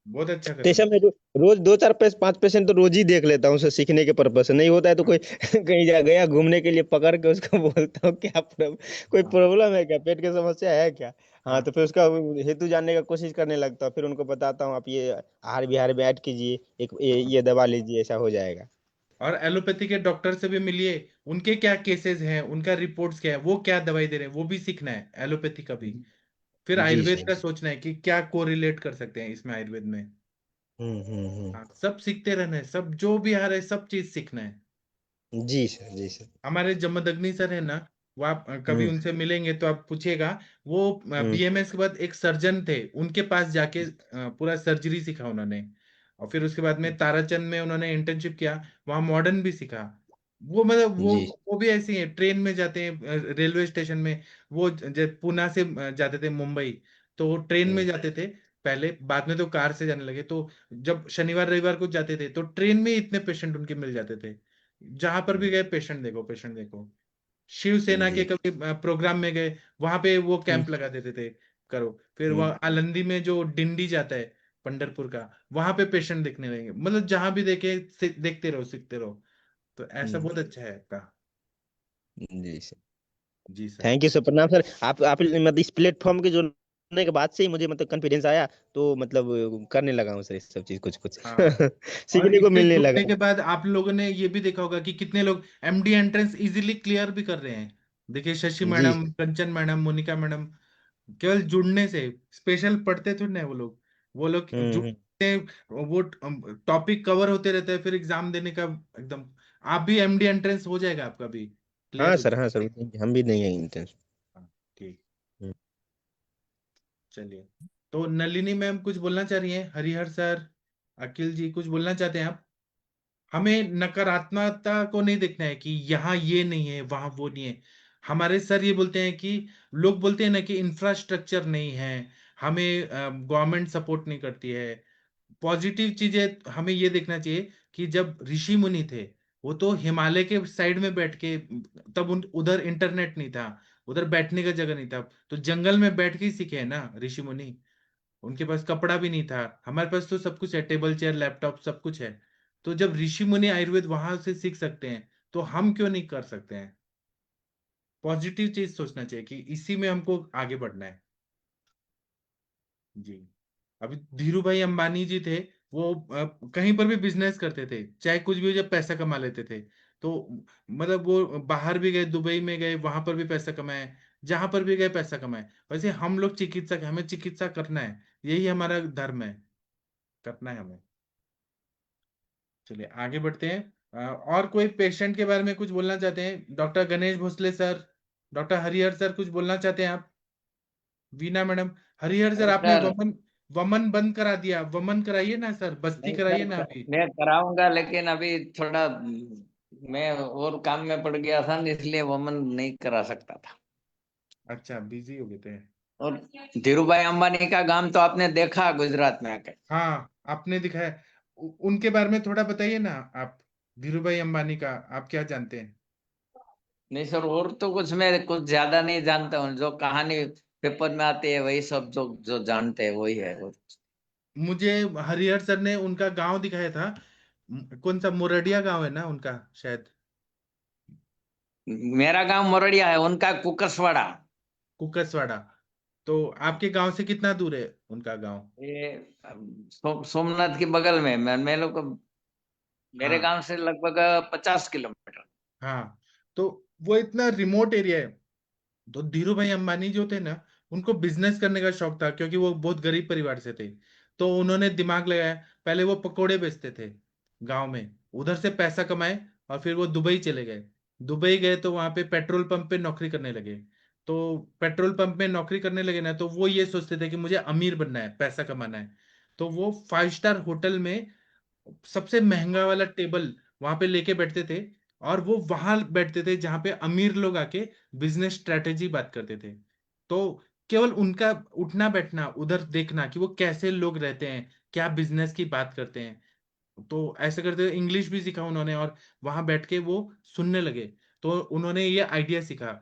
बहुत अच्छा कर तो रहे ऐसा हैं। मैं रोज 2-4-5 पेशेंट तो रोज ही देख लेता हूँ सर, सीखने के पर्पज से। नहीं होता है तो हाँ कोई कहीं जा गया घूमने के लिए, पकड़ के उसको बोलता हूँ क्या कोई हाँ प्रॉब्लम है क्या, पेट की समस्या है क्या। हाँ, हाँ। तो फिर उसका हेतु जानने का कोशिश करने लगता हूँ, फिर उनको बताता हूँ आप ये आहार विहार में ऐड कीजिए, एक हाँ। ये दवा लीजिए, ऐसा हो जाएगा। और एलोपैथी के डॉक्टर से भी मिलिए, उनके क्या केसेस हैं, उनका रिपोर्ट्स क्या है, वो क्या दवाई दे रहे हैं, वो भी सीखना है एलोपैथी का भी। फिर जी आयुर्वेद सर। का सोचना है कि क्या कोरिलेट कर सकते हैं इसमें आयुर्वेद में। हाँ, सब सीखते रहना है, सब जो भी आ रहा है सब चीज सीखना है। जी सर। जी सर। हमारे जमदग्नि सर है ना, वो आप कभी हम्म। उनसे मिलेंगे तो आप पूछिएगा। वो हम्म। बीएमएस के बाद एक सर्जन थे, उनके पास जाके पूरा सर्जरी सीखा उन्होंने। और फिर उसके बाद में ताराचंद में उन्होंने इंटर्नशिप किया, वहाँ मॉडर्न भी सीखा। वो मतलब वो जी। वो भी ऐसे ही है, ट्रेन में जाते हैं, रेलवे स्टेशन में। वो पूना से जाते थे मुंबई, तो वो ट्रेन में हम्म। जाते थे पहले, बाद में तो कार से जाने लगे। तो जब शनिवार रविवार को जाते थे तो ट्रेन में ही इतने पेशेंट उनके मिल जाते थे। जहां पर भी गए पेशेंट देखो, पेशेंट देखो। शिवसेना के जी। कभी प्रोग्राम में गए, वहां पे वो हम्म। कैंप लगा देते थे, करो। फिर हम्म। वह आलंदी में जो डिंडी जाता है पंढरपुर का, वहां पे पेशेंट देखने लगेंगे। मतलब जहां भी देखे देखते रहो, सीखते रहो। तो ऐसा बहुत अच्छा है आपका। जी सर। जी सर। थैंक यू सर, प्रणाम सर। आप मतलब इस प्लेटफॉर्म के जुड़ने के बाद से ही मुझे मतलब कॉन्फिडेंस आया, तो मतलब करने लगा हूँ सर, इस सब चीज कुछ कुछ हाँ, और सीखने को इससे मिलने जुड़ने लगा। के बाद आप लोगों ने ये भी देखा होगा कि कितने लोग एमडी एंट्रेंस इजीली क्लियर भी कर रहे हैं। देखिए शशि जी मैडम, सर। कंचन मैडम, मोनिका मैडम, केवल जुड़ने से, स्पेशल पढ़ते थोड़ी ना है वो लोग हम्म। जुड़ते हैं, वो टॉपिक कवर होते रहते हैं, फिर एग्जाम देने का एकदम। आप भी एमडी एंट्रेंस हो जाएगा आपका भी, क्लियर हाँ हो सर, जाएगा। हाँ सर, हम भी नहीं है इंटेंस। हाँ, ठीक। चलिए, तो नलिनी मैम कुछ बोलना चाह रही हैं, हरिहर सर, अखिल जी कुछ बोलना चाहते हैं आप। हमें नकारात्मकता को नहीं देखना है कि यहाँ ये नहीं है वहां वो नहीं है। हमारे सर ये बोलते हैं कि लोग बोलते हैं ना कि इंफ्रास्ट्रक्चर नहीं है, हमें गवर्नमेंट सपोर्ट नहीं करती है। पॉजिटिव चीजें हमें ये देखना चाहिए कि जब ऋषि मुनि थे, वो तो हिमालय के साइड में बैठ के, तब उधर इंटरनेट नहीं था, उधर बैठने का जगह नहीं था, तो जंगल में बैठ के ही सीखे हैं ना ऋषि मुनि। उनके पास कपड़ा भी नहीं था, हमारे पास तो सब कुछ है, टेबल चेयर लैपटॉप सब कुछ है। तो जब ऋषि मुनि आयुर्वेद वहां से सीख सकते हैं तो हम क्यों नहीं कर सकते हैं? पॉजिटिव चीज सोचना चाहिए कि इसी में हमको आगे बढ़ना है। जी। अभी धीरू भाई अंबानी जी थे, वो कहीं पर भी बिजनेस करते थे, चाहे कुछ भी हो, जब पैसा कमा लेते थे तो मतलब वो बाहर भी गए, दुबई में गए, वहां पर भी पैसा कमाए, जहां पर भी गए पैसा कमाए। वैसे हम लोग चिकित्सक हैं, हमें चिकित्सा करना है, यही हमारा धर्म है, करना है हमें। चलिए आगे बढ़ते हैं। और कोई पेशेंट के बारे में कुछ बोलना चाहते हैं? Doctor Ganesh Bhosle sir, doctor Harihar sir, कुछ बोलना चाहते हैं आप? वीना मैडम, हरिहर सर, आपने सर वमन वमन बंद करा दिया, वमन कराइए ना सर, बस्ती नहीं कराइए सर, ना अभी। मैं कराऊंगा, लेकिन अभी थोड़ा मैं और काम में पड़ गया था, इसलिए वमन नहीं करा सकता था। अच्छा, बिजी हो गए थे। और धीरूभाई अंबानी का काम तो आपने देखा गुजरात में आके। हाँ, आपने दिखाया। उनके बारे में थोड़ा बताइए ना आप, धीरू भाई अंबानी का आप क्या जानते हैं? नहीं सर, और तो कुछ मैं कुछ ज्यादा नहीं जानता हूँ, जो कहानी पेपर में आती है वही सब जो जो जानते हैं वही है वो। मुझे हरिहर सर ने उनका गांव दिखाया था। कौन सा मोरडिया गांव है ना उनका, शायद। मेरा गांव मोरडिया है, उनका कुकसवाड़ा। कुकसवाड़ा। तो आपके गांव से कितना दूर है उनका गांव? ये सोमनाथ के बगल में, मैं लोग को मेरे हाँ गांव से लगभग 50 किलोमीटर। हाँ। तो वो इतना रिमोट एरिया है। तो धीरू भाई अंबानी जो थे ना, उनको बिजनेस करने का शौक था, क्योंकि वो बहुत गरीब परिवार से थे। तो उन्होंने दिमाग लगाया, पहले वो पकोड़े बेचते थे गांव में, उधर से पैसा कमाए, और फिर वो दुबई चले गए। दुबई गए तो वहां पे पेट्रोल पंप पे नौकरी करने लगे। तो पेट्रोल पंप में नौकरी करने लगे ना, तो वो ये सोचते थे कि मुझे अमीर बनना है, पैसा कमाना है। तो वो 5 स्टार होटल में सबसे महंगा वाला टेबल वहां पे लेके बैठते थे, और वो वहां बैठते थे जहां पे अमीर लोग आके बिजनेस स्ट्रेटेजी बात करते थे। तो केवल उनका उठना बैठना, उधर देखना कि वो कैसे लोग रहते हैं, क्या बिजनेस की बात करते हैं, तो ऐसे करते इंग्लिश भी सीखा उन्होंने, और वहां बैठ के वो सुनने लगे। तो उन्होंने ये आइडिया सीखा।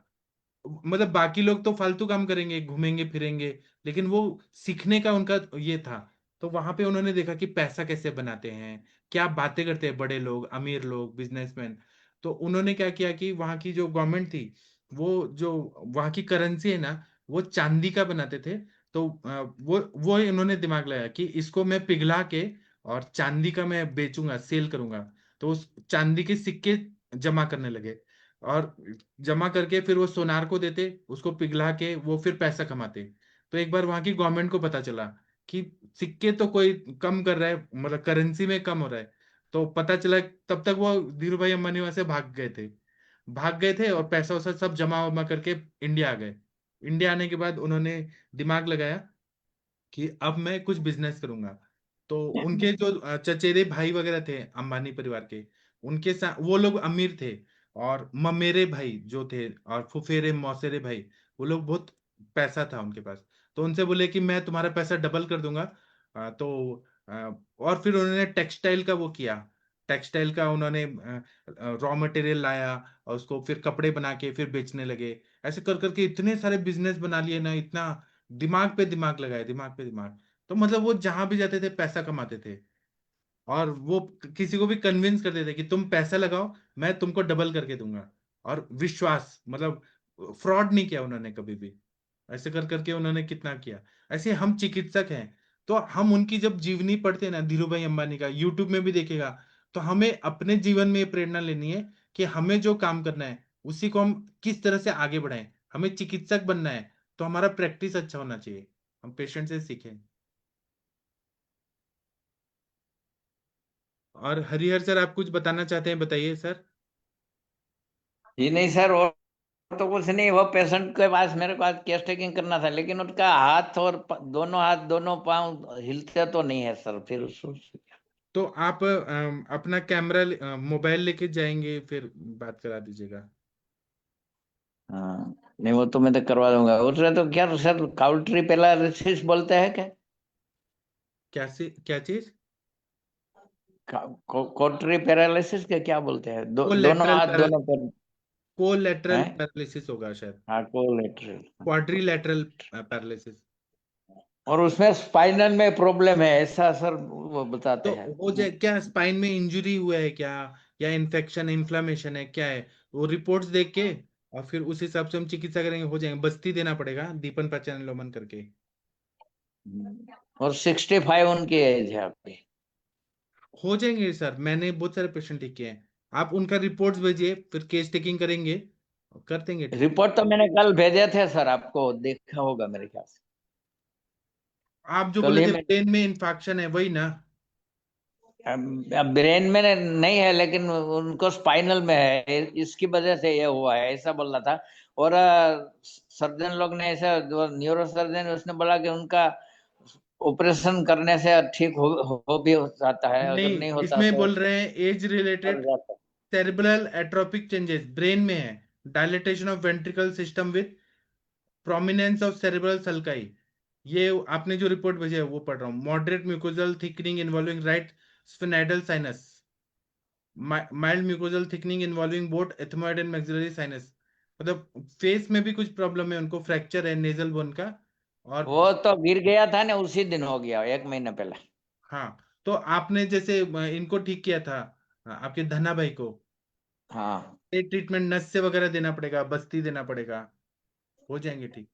मतलब बाकी लोग तो फालतू काम करेंगे, घूमेंगे फिरेंगे, लेकिन वो सीखने का उनका ये था। तो वहां पे उन्होंने देखा कि पैसा कैसे बनाते हैं, क्या बातें करते हैं बड़े लोग, अमीर लोग, बिजनेसमैन। तो उन्होंने क्या किया कि वहां की जो गवर्नमेंट थी, वो जो वहां की करेंसी है ना, वो चांदी का बनाते थे। तो वो इन्होंने दिमाग लगाया कि इसको मैं पिघला के और चांदी का मैं बेचूंगा, सेल करूंगा। तो उस चांदी के सिक्के जमा करने लगे, और जमा करके फिर वो सोनार को देते, उसको पिघला के वो फिर पैसा कमाते। तो एक बार वहां की गवर्नमेंट को पता चला कि सिक्के तो कोई कम कर रहा है, मतलब करेंसी में कम हो रहा है। तो पता चला, तब तक वो धीरू भाई अंबानी वहां से भाग गए थे, और पैसा वैसा सब जमा वमा करके इंडिया आ गए। इंडिया आने के बाद उन्होंने दिमाग लगाया कि अब मैं कुछ बिजनेस करूंगा। तो उनके जो चचेरे भाई वगैरह थे अंबानी परिवार के, उनके साथ वो लोग अमीर थे, और ममेरे भाई जो थे, और फुफेरे मौसेरे भाई, वो लोग बहुत पैसा था उनके पास। तो उनसे बोले कि मैं तुम्हारा पैसा डबल कर दूंगा। और फिर उन्होंने टेक्सटाइल का वो किया। टेक्सटाइल का उन्होंने रॉ मटेरियल लाया, और उसको फिर कपड़े बना के फिर बेचने लगे। ऐसे कर करके इतने सारे बिजनेस बना लिए ना, इतना दिमाग पे दिमाग लगाए, दिमाग पे दिमाग। तो मतलब वो जहां भी जाते थे पैसा कमाते थे, और वो किसी को भी कन्विंस करते थे कि तुम पैसा लगाओ, मैं तुमको डबल करके दूंगा। और विश्वास, मतलब फ्रॉड नहीं किया उन्होंने कभी भी। ऐसे कर करके उन्होंने कितना किया। ऐसे हम चिकित्सक हैं, तो हम उनकी जब जीवनी पढ़ते हैं ना, धीरू भाई अंबानी का यूट्यूब में भी देखेगा, तो हमें अपने जीवन में ये प्रेरणा लेनी है कि हमें जो काम करना है उसी को हम किस तरह से आगे बढ़ाएं। हमें चिकित्सक बनना है, तो हमारा प्रैक्टिस अच्छा होना चाहिए, हम पेशेंट से सीखें। और हरिहर सर, आप कुछ बताना चाहते हैं, बताइए सर। जी नहीं सर, और तो कुछ नहीं, वो पेशेंट के पास मेरे को आज केस टेकिंग करना था, लेकिन उनका हाथ और दोनों हाथ दोनों पाँव हिलते तो नहीं है सर, फिर तो आप अपना कैमरा मोबाइल लेके जाएंगे, फिर बात करा दीजिएगा। हाँ नहीं, वो तो मैं तो करवा दूंगा। उसमें तो क्या सर, काउल्ट्री पैरालिसिस बोलते हैं क्या? क्या चीज? कोट्री पैरालिसिस के क्या बोलते हैं? दोनों कोलेटरल हाथ दोनों पैर कोलेटरल हैं। पैरालिसिस होगा शायद। हाँ, कोलेटरल। Quadrilateral paralysis. और उसमें स्पाइनल में प्रॉब्लम है ऐसा सर, वो बताते तो हैं। हो जाए क्या, स्पाइन में इंजरी हुआ है क्या, या इन्फेक्शन इन्फ्लामेशन है क्या है, वो रिपोर्ट्स देख के और फिर उस हिसाब से हम चिकित्सा करेंगे। हो जाएंगे, बस्ती देना पड़ेगा दीपन पाचन लोमन करके। और 65 उनकी एज है आपकी। हो जाएंगे सर, मैंने बहुत सारे पेशेंट ठीक किए हैं। आप उनका रिपोर्ट्स भेजिए, फिर केस टेकिंग करेंगे और कर देंगे ठीक। रिपोर्ट तो मैंने कल भेजे थे सर, आपको देखा होगा मेरे ख्याल से। आप जो कल बोले ही थे मैं, ब्रेन में इन्फेक्शन है, वही ना? अब ब्रेन में नहीं है, लेकिन उनको स्पाइनल में है, इसकी वजह से ये हुआ है, ऐसा बोल रहा था। और सर्जन लोग ने ऐसा, जो न्यूरो सर्जन है उसने बोला कि उनका ऑपरेशन करने से ठीक हो भी जाता है, अगर नहीं नहीं, होता इसमें तो बोल रहे हैं एज मर रिलेटेड जाता है। सेरेब्रल एट्रोपिक चेंजेस ब्रेन में है, dilatation of ventricle system with prominence of cerebral sulci. ये आपने जो रिपोर्ट भेजा है वो पढ़ रहा हूँ। Moderate mucosal thickening involving right sphenoidal sinus, mild mucosal thickening involving both ethmoid and maxillary sinus. मतलब फेस में भी कुछ प्रॉब्लम है उनको, फ्रैक्चर है नेजल बोन का। और वो तो गिर गया था ना, उसी दिन हो गया, 1 महीना पहले। हाँ, तो आपने जैसे इनको ठीक किया था, आपके धना भाई को, हाँ, ये ट्रीटमेंट नस से वगैरह देना पड़ेगा, बस्ती देना पड़ेगा, हो जाएंगे ठीक।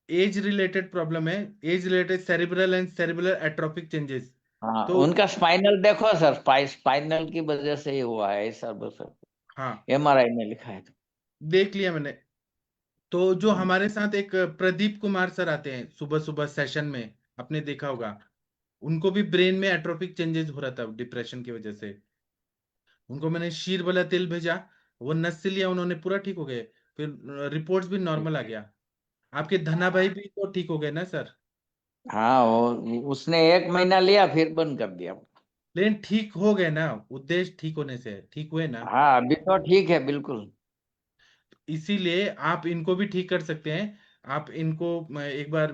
एज रिलेटेड प्रॉब्लम है, age related cerebral and cerebral atrophic changes. हाँ, तो उनका स्पाइनल देखो सर, स्पाइनल की वजह से ही हुआ है ऐसा, बस हाँ, MRI में लिखा है। देख लिया मैंने। तो जो हमारे साथ एक प्रदीप कुमार सर आते हैं सुबह सुबह सेशन में, आपने देखा होगा, उनको भी ब्रेन में एट्रोपिक चेंजेस हो रहा था डिप्रेशन की वजह से। उनको मैंने शीर वाला तेल भेजा, वो नस से लिया उन्होंने, पूरा ठीक हो गए। फिर रिपोर्ट्स भी नॉर्मल आ गया। आपके धना भाई भी तो ठीक हो गए ना सर? हाँ, वो उसने 1 महीना लिया, फिर बंद कर दिया। लेकिन ठीक हो गए ना, उद्देश्य ठीक होने से है, ठीक हुए ना? हाँ, अभी तो ठीक है बिल्कुल। इसीलिए आप इनको भी ठीक कर सकते हैं। आप इनको एक बार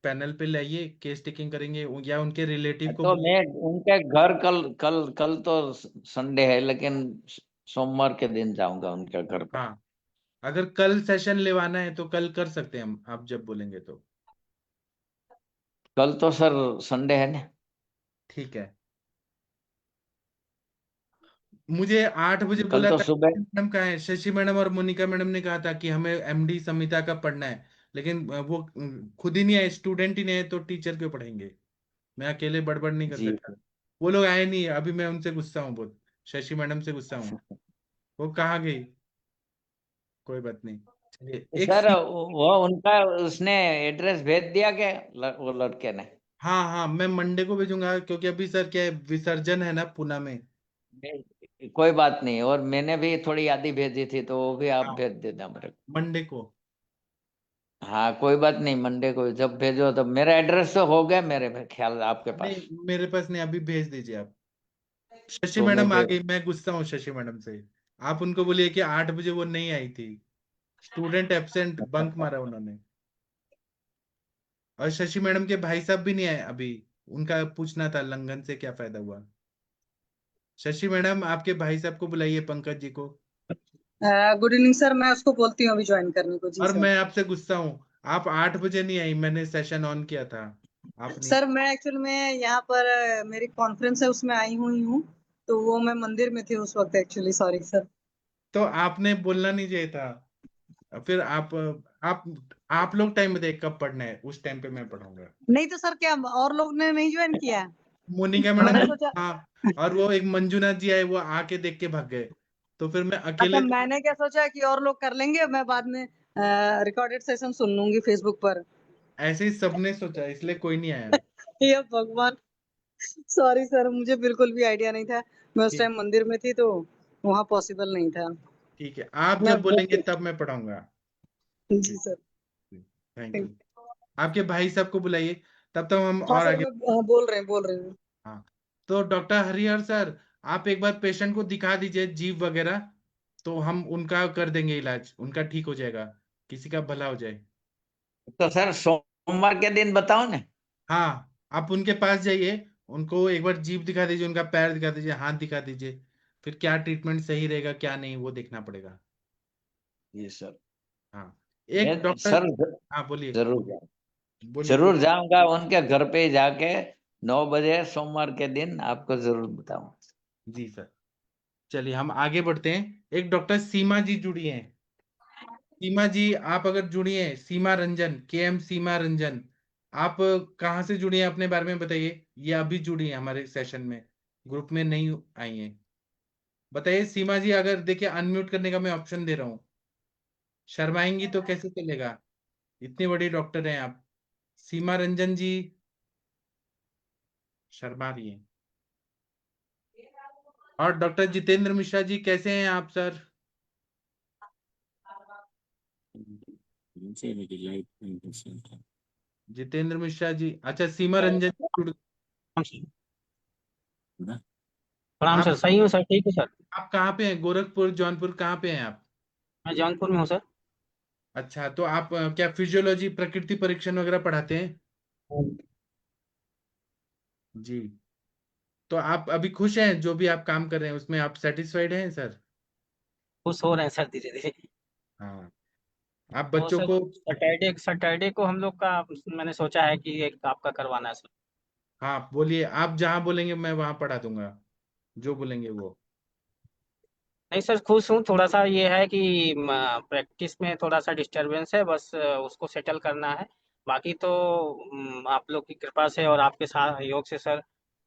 पैनल पे लाइए, केस टेकिंग करेंगे, या उनके रिलेटिव को तो बोलिए। मैं उनके घर कल कल कल तो संडे है, लेकिन सोमवार के दिन जाऊंगा उनके घर पे। हाँ, अगर कल सेशन लेवाना है तो कल कर सकते हैं हम, आप जब बोलेंगे तो। कल तो सर संडे है ना। ठीक है। मुझे 8 बजे कल बोला तो था, सुबह। मैडम कहाँ है, शशि मैडम और मोनिका मैडम ने कहा था कि हमें एमडी संहिता का पढ़ना है। लेकिन वो खुद ही नहीं आए, स्टूडेंट ही नहीं है, तो टीचर क्यों पढ़ाएंगे? मैं अकेले बड़बड़ नहीं कर जी। सकता। वो लोग आए नहीं, अभी मैं उनसे गुस्सा हूँ बहुत, शशि मैडम से गुस्सा हूँ। वो कहाँ गई? कोई बात नहीं। चलिए एक सर वो उनका, उसने एड्रेस भेज दिया क्या, वो लड़के ने? हाँ हाँ, मैं मंडे को भेजूंगा, क्योंकि अभी सर क्या है, विसर्जन है ना पुणे में। कोई बात नहीं, और मैंने भी थोड़ी यादी भेजी थी, तो वो भी आप हाँ, भेज देना मेरे को। मंडे को। हाँ, कोई बात नहीं, मंडे को जब भेजो, तो मेरा एड्रेस तो हो गया मेरे ख्याल आपके पास। नहीं, मेरे पास नहीं, अभी भेज दीजिए आप। शशि तो मैं मैडम आ भेज। गई, मैं गुस्सा हूँ शशि मैडम से। आप उनको बोलिए कि 8 बजे वो नहीं आई थी, स्टूडेंट एब्सेंट, बंक मारा उन्होंने। और शशि मैडम के भाई साहब भी नहीं आए अभी, उनका पूछना था लंघन से क्या फायदा हुआ। शशि मैडम, आपके भाई साहब को बुलाइए, पंकज जी को। गुड इवनिंग सर, मैं उसको बोलती हूँ अभी ज्वाइन करने को। जी और सर। मैं आपसे गुस्सा हूँ, आप 8 बजे नहीं आई, मैंने सेशन ऑन किया था, आप नहीं। सर मैं एक्चुअल में यहाँ पर मेरी कॉन्फ्रेंस है, उसमें आई हुई हूँ। तो वो मैं मंदिर में थी उस वक्त, एक्चुअली सॉरी सर। तो आपने बोलना नहीं चाहिए था। फिर आप आप लोग टाइम बताइए कब पढ़ना है, उस टाइम पे मैं पढ़ाऊंगा। नहीं तो सर, क्या और लोग ने नहीं ज्वाइन किया? मोनिका मैडम मैंने ने सोचा। हाँ, और वो एक मंजुनाथ जी आए, वो आके देख के भाग गए। तो फिर मैं अच्छा, अकेले तो, मैंने क्या सोचा कि और लोग कर लेंगे, मैं बाद में रिकॉर्डेड सेशन सुन लूंगी फेसबुक पर। ऐसे ही सबने सोचा, इसलिए कोई नहीं आया। ये भगवान। सॉरी सर, मुझे बिल्कुल भी आइडिया नहीं था। मैं उस ठीक, टाइम मंदिर में थी, तो वहाँ पॉसिबल नहीं था। ठीक है, आप मैं जब बोलेंगे तब मैं पढ़ाऊंगा। जी ठीक, सर। Thank you. आपके भाई साहब को बुलाइए, तब तक हम हाँ और सर, आगे। मैं बोल रहे हैं। हाँ, तो डॉक्टर हरिहर सर, आप एक बार पेशेंट को दिखा दीजिए जीभ वगैरह, तो हम उनका कर देंगे इलाज, उनका ठीक हो जाएगा, किसी का भला हो जाए। तो सर सोमवार के दिन बताओ ना। हाँ, आप उनके पास जाइए, उनको एक बार जीभ दिखा दीजिए, उनका पैर दिखा दीजिए, हाथ दिखा दीजिए। फिर क्या ट्रीटमेंट सही रहेगा क्या नहीं, वो देखना पड़ेगा। जी सर। हाँ, मैं एक डॉक्टर। सर हाँ बोलिए। जरूर जाऊँ। बोलिए जरूर बोलिए। जाऊंगा उनके घर पे जाके 9 बजे सोमवार के दिन आपको जरूर बताऊंगा। जी सर। चलिए हम आगे बढ़ते हैं। एक डॉक्टर सीमा जी जुड़ी हैं। सीमा जी आप अगर जुड़ी हैं, सीमा रंजन, के एम सीमा रंजन, आप कहाँ से जुड़ी हैं, अपने बारे में बताइए। ये अभी जुड़ी हैं हमारे सेशन में, ग्रुप में नहीं आई हैं। बताइए सीमा जी, अगर देखिए अनम्यूट करने का मैं ऑप्शन दे रहा हूँ, शर्माएंगी तो कैसे चलेगा, इतनी बड़ी डॉक्टर हैं आप। सीमा रंजन जी शर्मा रही हैं। और डॉक्टर जितेंद्र मिश्रा जी कैसे हैं आप सर? जितेंद्र मिश्रा जी, अच्छा सीमा रंजन जी प्रणाम आप सर, सही हूँ सर, ठीक है सर। आप कहाँ पे हैं, गोरखपुर जौनपुर कहाँ पे हैं आप? मैं जौनपुर में हूँ सर। अच्छा, तो आप क्या फिजियोलॉजी प्रकृति परीक्षण वगैरह पढ़ाते हैं? जी। तो आप अभी खुश हैं, जो भी आप काम कर रहे हैं उसमें आप सेटिस्फाइड हैं सर? खुश हो रहे हैं सर धीरे धीरे। हाँ। आप तो बच्चों सर को, सैटरडे सैटरडे को हम लोग का मैंने सोचा है कि एक आपका करवाना है सर। हाँ बोलिए, आप जहाँ बोलेंगे मैं वहां पढ़ा दूंगा, जो बोलेंगे वो। नहीं सर, खुश हूँ। थोड़ा सा ये है कि प्रैक्टिस में थोड़ा सा डिस्टरबेंस है, बस उसको सेटल करना है। बाकी तो आप लोग की कृपा से और आपके साथ सहयोग से सर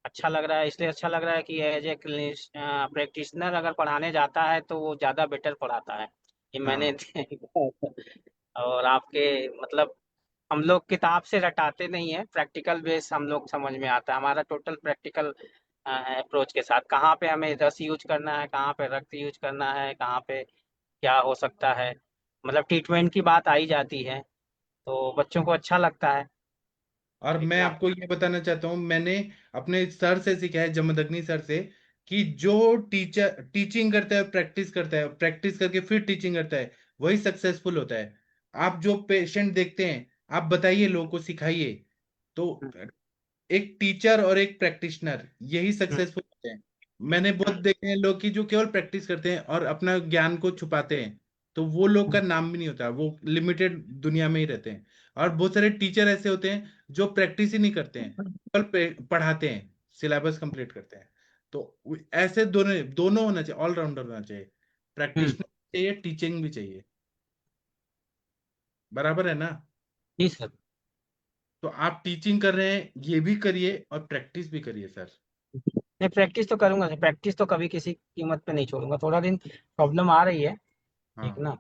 अच्छा लग रहा है। इसलिए अच्छा लग रहा है कि एज ए प्रैक्टिशनर अगर पढ़ाने जाता है तो वो ज़्यादा बेटर पढ़ाता है, ये मैंने हाँ। और आपके मतलब हम लोग किताब से रटाते नहीं है, प्रैक्टिकल बेस हम लोग समझ में आता है। हमारा टोटल प्रैक्टिकल अप्रोच के साथ कहाँ पे हमें रस यूज करना है, कहाँ पे रक्त यूज करना है, कहाँ पे क्या हो सकता है, मतलब ट्रीटमेंट की बात आई जाती है तो बच्चों को अच्छा लगता है और मैं इतना। आपको ये बताना चाहता हूँ, मैंने अपने सर से सीखा है, जमदग्नि सर से, कि जो टीचर टीचिंग करता है, प्रैक्टिस करता है, प्रैक्टिस करके फिर टीचिंग करता है, वही सक्सेसफुल होता है। आप जो पेशेंट देखते हैं, आप बताइए, लोगों को सिखाइए। तो हम्म, एक टीचर और एक प्रैक्टिशनर यही हम्म, सक्सेसफुल होते हैं। मैंने बहुत देखे हैं लोग कि जो केवल प्रैक्टिस करते हैं और अपना ज्ञान को छुपाते हैं, तो वो लोग का हम्म, नाम भी नहीं होता, वो लिमिटेड दुनिया में ही रहते हैं। और बहुत सारे टीचर ऐसे होते हैं जो प्रैक्टिस ही नहीं करते हैं, केवल पढ़ाते हैं, सिलेबस कंप्लीट करते हैं। तो ऐसे दोनों दोनों होना चाहिए, ऑलराउंडर होना चाहिए, हम्म, प्रैक्टिशनर चाहिए, टीचिंग भी चाहिए। बराबर है ना? जी सर। तो आप टीचिंग कर रहे हैं, ये भी करिए और प्रैक्टिस भी करिए सर। नहीं, प्रैक्टिस तो करूंगा सर, प्रैक्टिस तो कभी किसी कीमत पे नहीं छोड़ूंगा। थोड़ा दिन प्रॉब्लम आ रही है, ठीक हाँ, ना।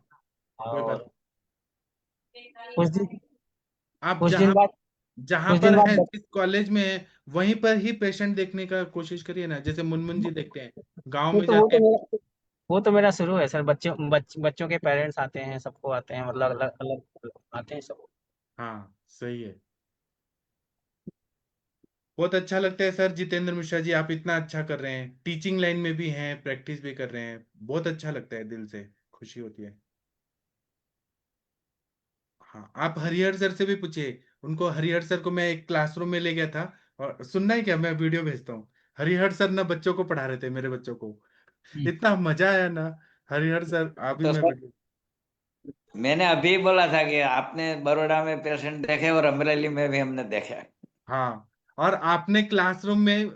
कोई बात। और कुछ दिन आप कुछ दिन जहां बाद जहां कुछ दिन पर बाद हैं, जिस कॉलेज में हैं, वहीं पर ही पेशेंट देखने का कोशिश करिए ना, जैसे मुनमुन जी देखते हैं, गांव वो में तो वो जाते तो हैं। मेरा वो तो मेरा शुरू है सर। बच्चों के पेरेंट्स आते हैं, सबको आते हैं, मतलब अलग अलग आते हैं सब। हाँ सही है। बहुत अच्छा लगता है सर, जितेंद्र मिश्रा जी आप इतना अच्छा कर रहे हैं, टीचिंग लाइन में भी हैं, प्रैक्टिस भी कर रहे हैं, बहुत अच्छा लगता है, दिल से खुशी होती है। हाँ, आप हरिहर सर से भी पूछिए। उनको, हरिहर सर को मैं एक क्लासरूम में ले गया था, और सुनना है क्या, मैं वीडियो भेजता हूँ। हरिहर सर ना बच्चों को पढ़ा रहे थे, मेरे बच्चों को, इतना मजा आया ना। हरिहर सर अभी तो मैं सर वीडियो। मैंने अभी बोला था कि आपने बड़ोड़ा में पेशेंट देखे और अमरेली में भी हमने देखे। हाँ, और आपने क्लासरूम में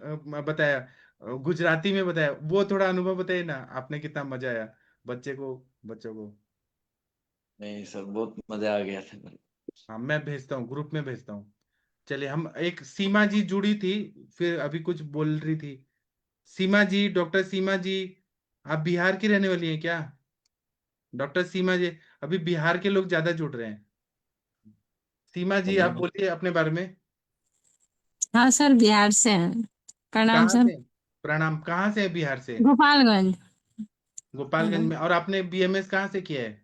बताया, गुजराती में बताया, वो थोड़ा अनुभव बताइए ना, आपने कितना मजा आया बच्चों को। नहीं सर, बहुत मजा आ गया था। हाँ मैं भेजता हूँ, ग्रुप में भेजता हूँ। चलिए, हम एक सीमा जी जुड़ी थी, फिर अभी कुछ बोल रही थी। सीमा जी, डॉक्टर सीमा जी, आप बिहार की रहने वाली हैं क्या? डॉक्टर सीमा जी, अभी बिहार के लोग ज्यादा जुड़ रहे हैं। सीमा जी आप बोलिए अपने बारे में। हाँ सर, बिहार से हैं। प्रणाम कहाँ सर। से? प्रणाम, कहाँ से है बिहार से? गोपालगंज। गोपालगंज में। और आपने बीएमएस कहाँ से किया है?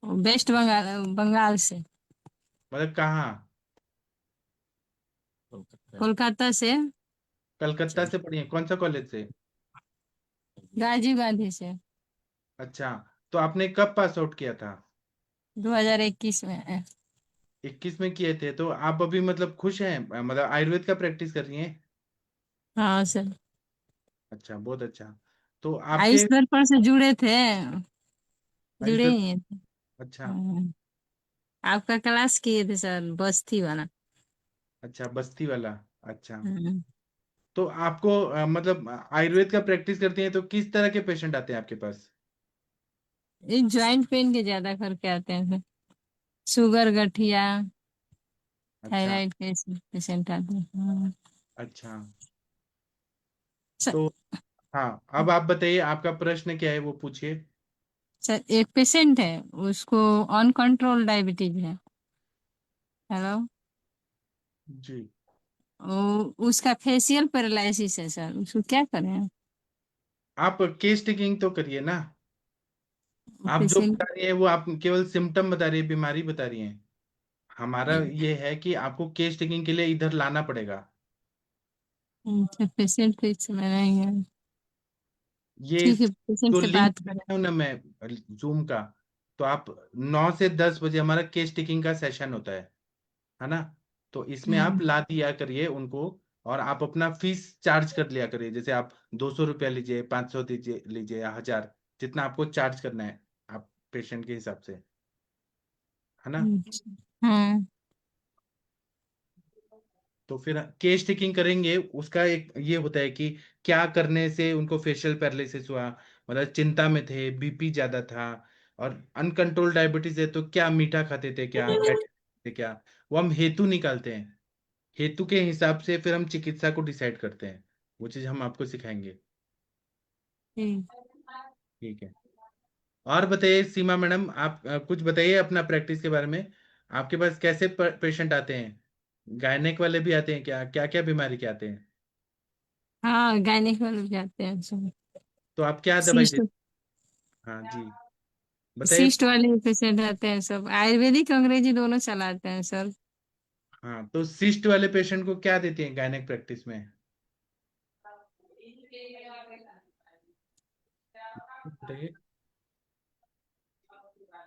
वेस्ट बंगाल, बंगाल से। मतलब कहाँ? कोलकाता से। कलकत्ता से पढ़ी है, कौन सा कॉलेज से? राजीव गांधी से। अच्छा, तो आपने कब पास आउट किया था? 2021 में। 21 में किए थे, तो आप अभी मतलब खुश हैं, मतलब आयुर्वेद का प्रैक्टिस कर रही हैं? हाँ सर। अच्छा, बहुत अच्छा। तो आयुष आपके दर्पण से जुड़े थे, जुड़े आयुर्वेद, ही हैं। अच्छा। हाँ। आपका क्लास किए थे सर, बस्ती वाला। अच्छा, बस्ती वाला। अच्छा, हम्म। तो आपको मतलब आयुर्वेद का प्रैक्टिस करती हैं तो किस तरह के पेशेंट आते हैं आपके पास? ये ज्वाइंट पेन के ज्यादा करके आते हैं सर, शुगर, गठिया, अच्छा। थायराइड के पेशेंट आते हैं। अच्छा, सर, तो हाँ, अब आप बताइए आपका प्रश्न क्या है वो पूछिए। सर एक पेशेंट है, उसको अनकंट्रोल डायबिटीज है। हेलो। जी। उसका फेशियल पैरालिसिस है सर, उसको क्या करें? आप केस टेकिंग तो करिए ना। आप जो फेशियल बता रही है वो आप केवल सिम्टम बता रही है, बीमारी बता रही हैं। हमारा ये है कि आपको केस टेकिंग के लिए इधर लाना पड़ेगा। पेशेंट तो इस समय नहीं है। ये ठीक है, पेशेंट जो से लिंक बात भेज करें। रहा हूं ना मैं जूम का, तो आप 9 से 10 बजे हमारा केस टेकिंग का सेशन होता है ना? तो इसमें आप हम्म। ला दिया करिए उनको, और आप अपना फीस चार्ज कर लिया करिए। जैसे आप 200 रुपया लीजिए, 500 दीजिए, लीजिए या 1000, जितना आपको चार्ज करना है आप पेशेंट के हिसाब से, है ना? हाँ। तो फिर केस टेकिंग करेंगे, उसका एक ये होता है कि क्या करने से उनको फेशियल पैरालिसिस हुआ, मतलब चिंता में थे, बीपी ज्यादा था, और अनकंट्रोल डायबिटीज है तो क्या मीठा खाते थे, क्या फैटी थे, क्या। वो हम हेतु निकालते हैं। हेतु के हिसाब से फिर हम चिकित्सा को डिसाइड करते हैं। वो चीज हम आपको सिखाएंगे। ठीक। ठीक है। और बताइए सीमा मैडम, आप कुछ बताइए अपना प्रैक्टिस के बारे में। आपके पास कैसे पेशेंट आते हैं? गायनेक वाले भी आते हैं क्या? क्या क्या बीमारी के आते हैं? हाँ, गायनेक वाले भी आते हैं सब। तो आप क्या दवाई सिस्ट देते? हाँ जी, बताइए। सिस्ट वाले पेशेंट आते हैं सब, आयुर्वेदिक अंग्रेजी दोनों चलाते हैं सर। हाँ, तो सिस्ट वाले पेशेंट को क्या देते हैं गायनेक प्रैक्टिस में? बताइए,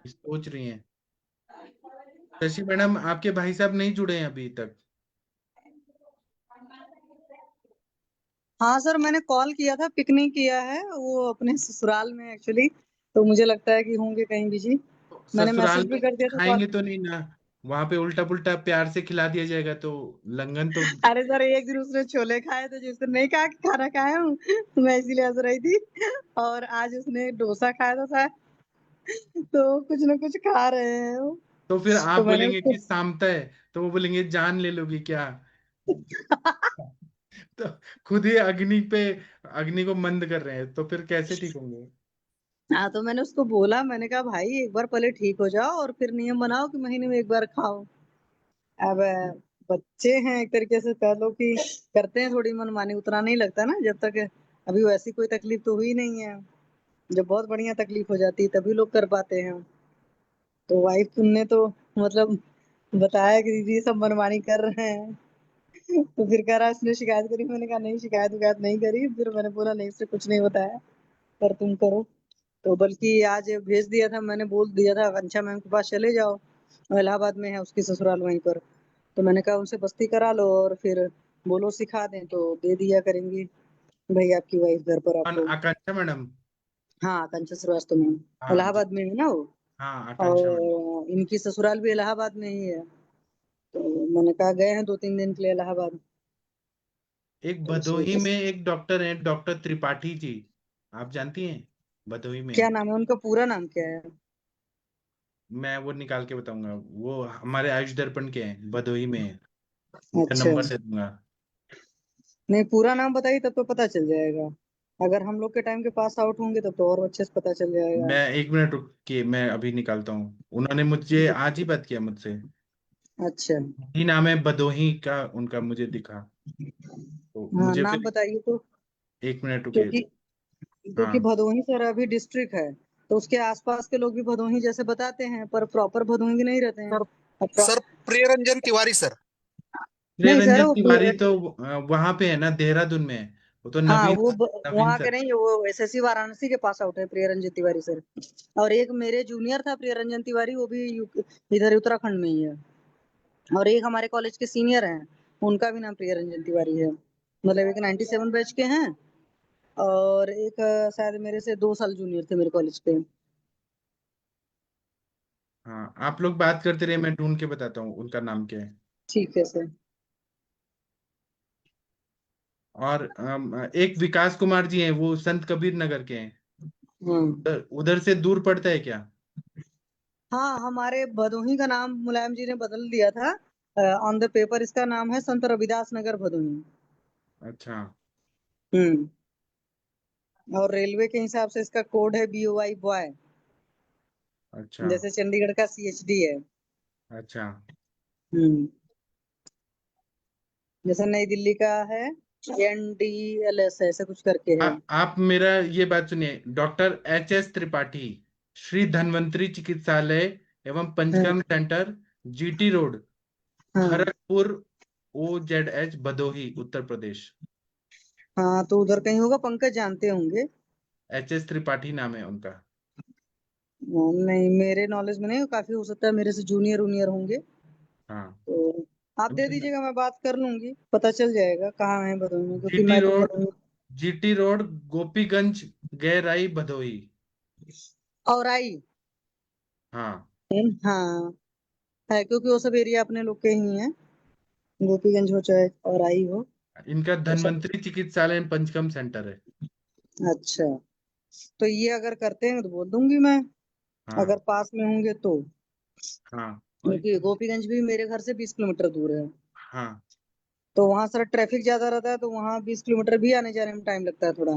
सोच रही हैं। शशि मैडम, आपके भाई साहब नहीं जुड़े हैं अभी तक? हाँ सर, मैंने कॉल किया था, पिक नहीं किया है, वो अपने ससुराल में एक्चुअली। तो मुझे लगता है कि होंगे कहीं बिजी। तो मैंने ससुराल मैसेज भी में कर दिया था कॉल। खाएंगे तो नहीं ना? वहां पे उल्टा पुल्टा प्यार से खिला दिया जाएगा तो लंगन तो। अरे सर, एक दिन उसने छोले खाए थे जिस दिन नहीं कहा कि खाना खाया हूँ, मैं इसीलिए हंस रही थी। और आज उसने डोसा खाया था शायद। तो कुछ ना कुछ खा रहे हैं वो। तो फिर आप तो मैंने बोलेंगे उसको कि सामता है, तो वो बोलेंगे जान ले लोगी क्या? तो खुद ही अग्नि पे, अग्नि को मंद कर रहे हैं, तो फिर कैसे ठीक होंगे? हाँ, तो मैंने उसको बोला, मैंने कहा भाई एक बार पहले ठीक हो जाओ और फिर नियम बनाओ कि महीने में एक बार खाओ। अब बच्चे हैं, एक तरीके से कह लो कि करते हैं थोड़ी मनमानी, उतना नहीं लगता ना जब तक अभी वैसी कोई तकलीफ तो हुई नहीं है। जब बहुत बढ़िया तकलीफ हो जाती है तभी लोग कर पाते हैं। तो वाइफ ने तो मतलब बताया कि दीदी ये सब मनमानी कर रहे हैं। तो फिर कह रहा उसने शिकायत करी, मैंने कहा नहीं, शिकायत विकायत नहीं करी। फिर मैंने बोला नहीं, इससे कुछ नहीं बताया, पर तुम करो। तो बल्कि आज भेज दिया था, मैंने बोल दिया था अंशा मैम के पास चले जाओ, वो इलाहाबाद में है उसकी ससुराल वहीं पर। तो मैंने कहा उनसे बस्ती करा लो और फिर बोलो सिखा दें तो दे दिया करेंगी भाई आपकी वाइफ घर पर आपको। आकांक्षा मैडम। हाँ, आकांक्षा श्रीवास्तव में हाँ जी। इलाहाबाद में है ना वो। हाँ, आकांक्षा मैडम। और इनकी ससुराल भी इलाहाबाद में ही है। तो मैंने कहा गए हैं 2-3 दिन के लिए इलाहाबाद। एक तो इस भदोही वजह में से। एक डॉक्टर है, डॉक्टर त्रिपाठी जी। आप जानती हैं? भदोही में। क्या नाम है उनका, पूरा नाम क्या है? मैं वो निकाल के बताऊंगा, वो हमारे आयुष दर्पण के हैं, भदोही में है। उनका अच्छा, नंबर दे दूंगा। नहीं पूरा नाम बताइए तब तो पता चल जाएगा। अगर हम लोग के टाइम के पास आउट होंगे तब तो और अच्छे से पता चल जाएगा। मैं 1 मिनट रुक के मैं अभी निकालता हूँ, उन्होंने मुझे आज ही बात किया मुझसे। अच्छा। ही नाम है भदोही का उनका, मुझे दिखा। तो हाँ, मुझे नाम फिर बताइए तो। 1 मिनट रुके। क्योंकि क्योंकि हाँ। भदोही सर अभी डिस्ट्रिक्ट है, तो उसके आसपास के लोग भी भदोही जैसे बताते हैं, पर प्रॉपर भदोही नहीं रहते हैं। सर अब सर प्रियरंजन तिवारी सर। नहीं सर, निरंजन वो तिवारी तो वहां पे है ना, देहरादून में है। वो तो हाँ, नवीन, वो नवीन वहाँ के सर। नहीं, वो एसएससी वाराणसी के पास आउट है प्रियरंजन तिवारी सर। और एक मेरे जूनियर था प्रियरंजन तिवारी, वो भी इधर उत्तराखंड में ही है। और एक हमारे कॉलेज के सीनियर हैं, उनका भी नाम प्रियरंजन तिवारी है। मतलब एक 97 बैच के हैं, और एक शायद मेरे से 2 साल जूनियर थे मेरे कॉलेज के। हाँ, आप लोग बात करते रहे, मैं ढूंढ के बताता हूँ उनका नाम क्या है। ठीक है सर। और एक विकास कुमार जी हैं, वो संत कबीर नगर के हैं। उधर से दूर पड़ता है क्या? हाँ, हमारे भदोही का नाम मुलायम जी ने बदल दिया था। ऑन द पेपर इसका नाम है संत रविदास नगर भदोही। अच्छा। और रेलवे के हिसाब से इसका कोड है BOY बॉय, अच्छा। जैसे चंडीगढ़ का CHD है। अच्छा। हम्म जैसे नई दिल्ली का है NDLS, ऐसे कुछ करके है। आप मेरा ये बात सुनिए, डॉक्टर HS त्रिपाठी, श्री धन्वंतरी चिकित्सालय एवं Panchakarma centre, GT road, Khadagpur, OZH, Bhadohi, Uttar Pradesh. हाँ, तो उधर कहीं होगा, पंकज जानते होंगे। HS त्रिपाठी नाम है उनका। नहीं, मेरे नॉलेज में नहीं, काफी हो सकता है मेरे से जूनियर उनियर होंगे। हाँ। तो आप दे दीजिएगा, मैं बात कर लूंगी, पता चल जाएगा कहाँ है भदोही में, क्योंकि जीटी मैं तो road, Bhadohi. GT road, Gopiganj, Gairai, Bhadohi. और आई। हाँ। हाँ, है, क्योंकि वो सब एरिया अपने लोग के ही हैं। गोपीगंज हो चाहे और आई हो, इनका वो सब। धन्वंतरी चिकित्सालय एवं पंचकर्म सेंटर है। अच्छा, तो ये अगर करते हैं तो बोल दूंगी मैं, हाँ। अगर पास में होंगे तो। हाँ। क्योंकि गोपीगंज भी मेरे घर से 20 किलोमीटर दूर है। हाँ। तो वहां सर ट्रैफिक ज्यादा रहता है, तो वहां 20 किलोमीटर भी आने जाने में टाइम लगता है थोड़ा।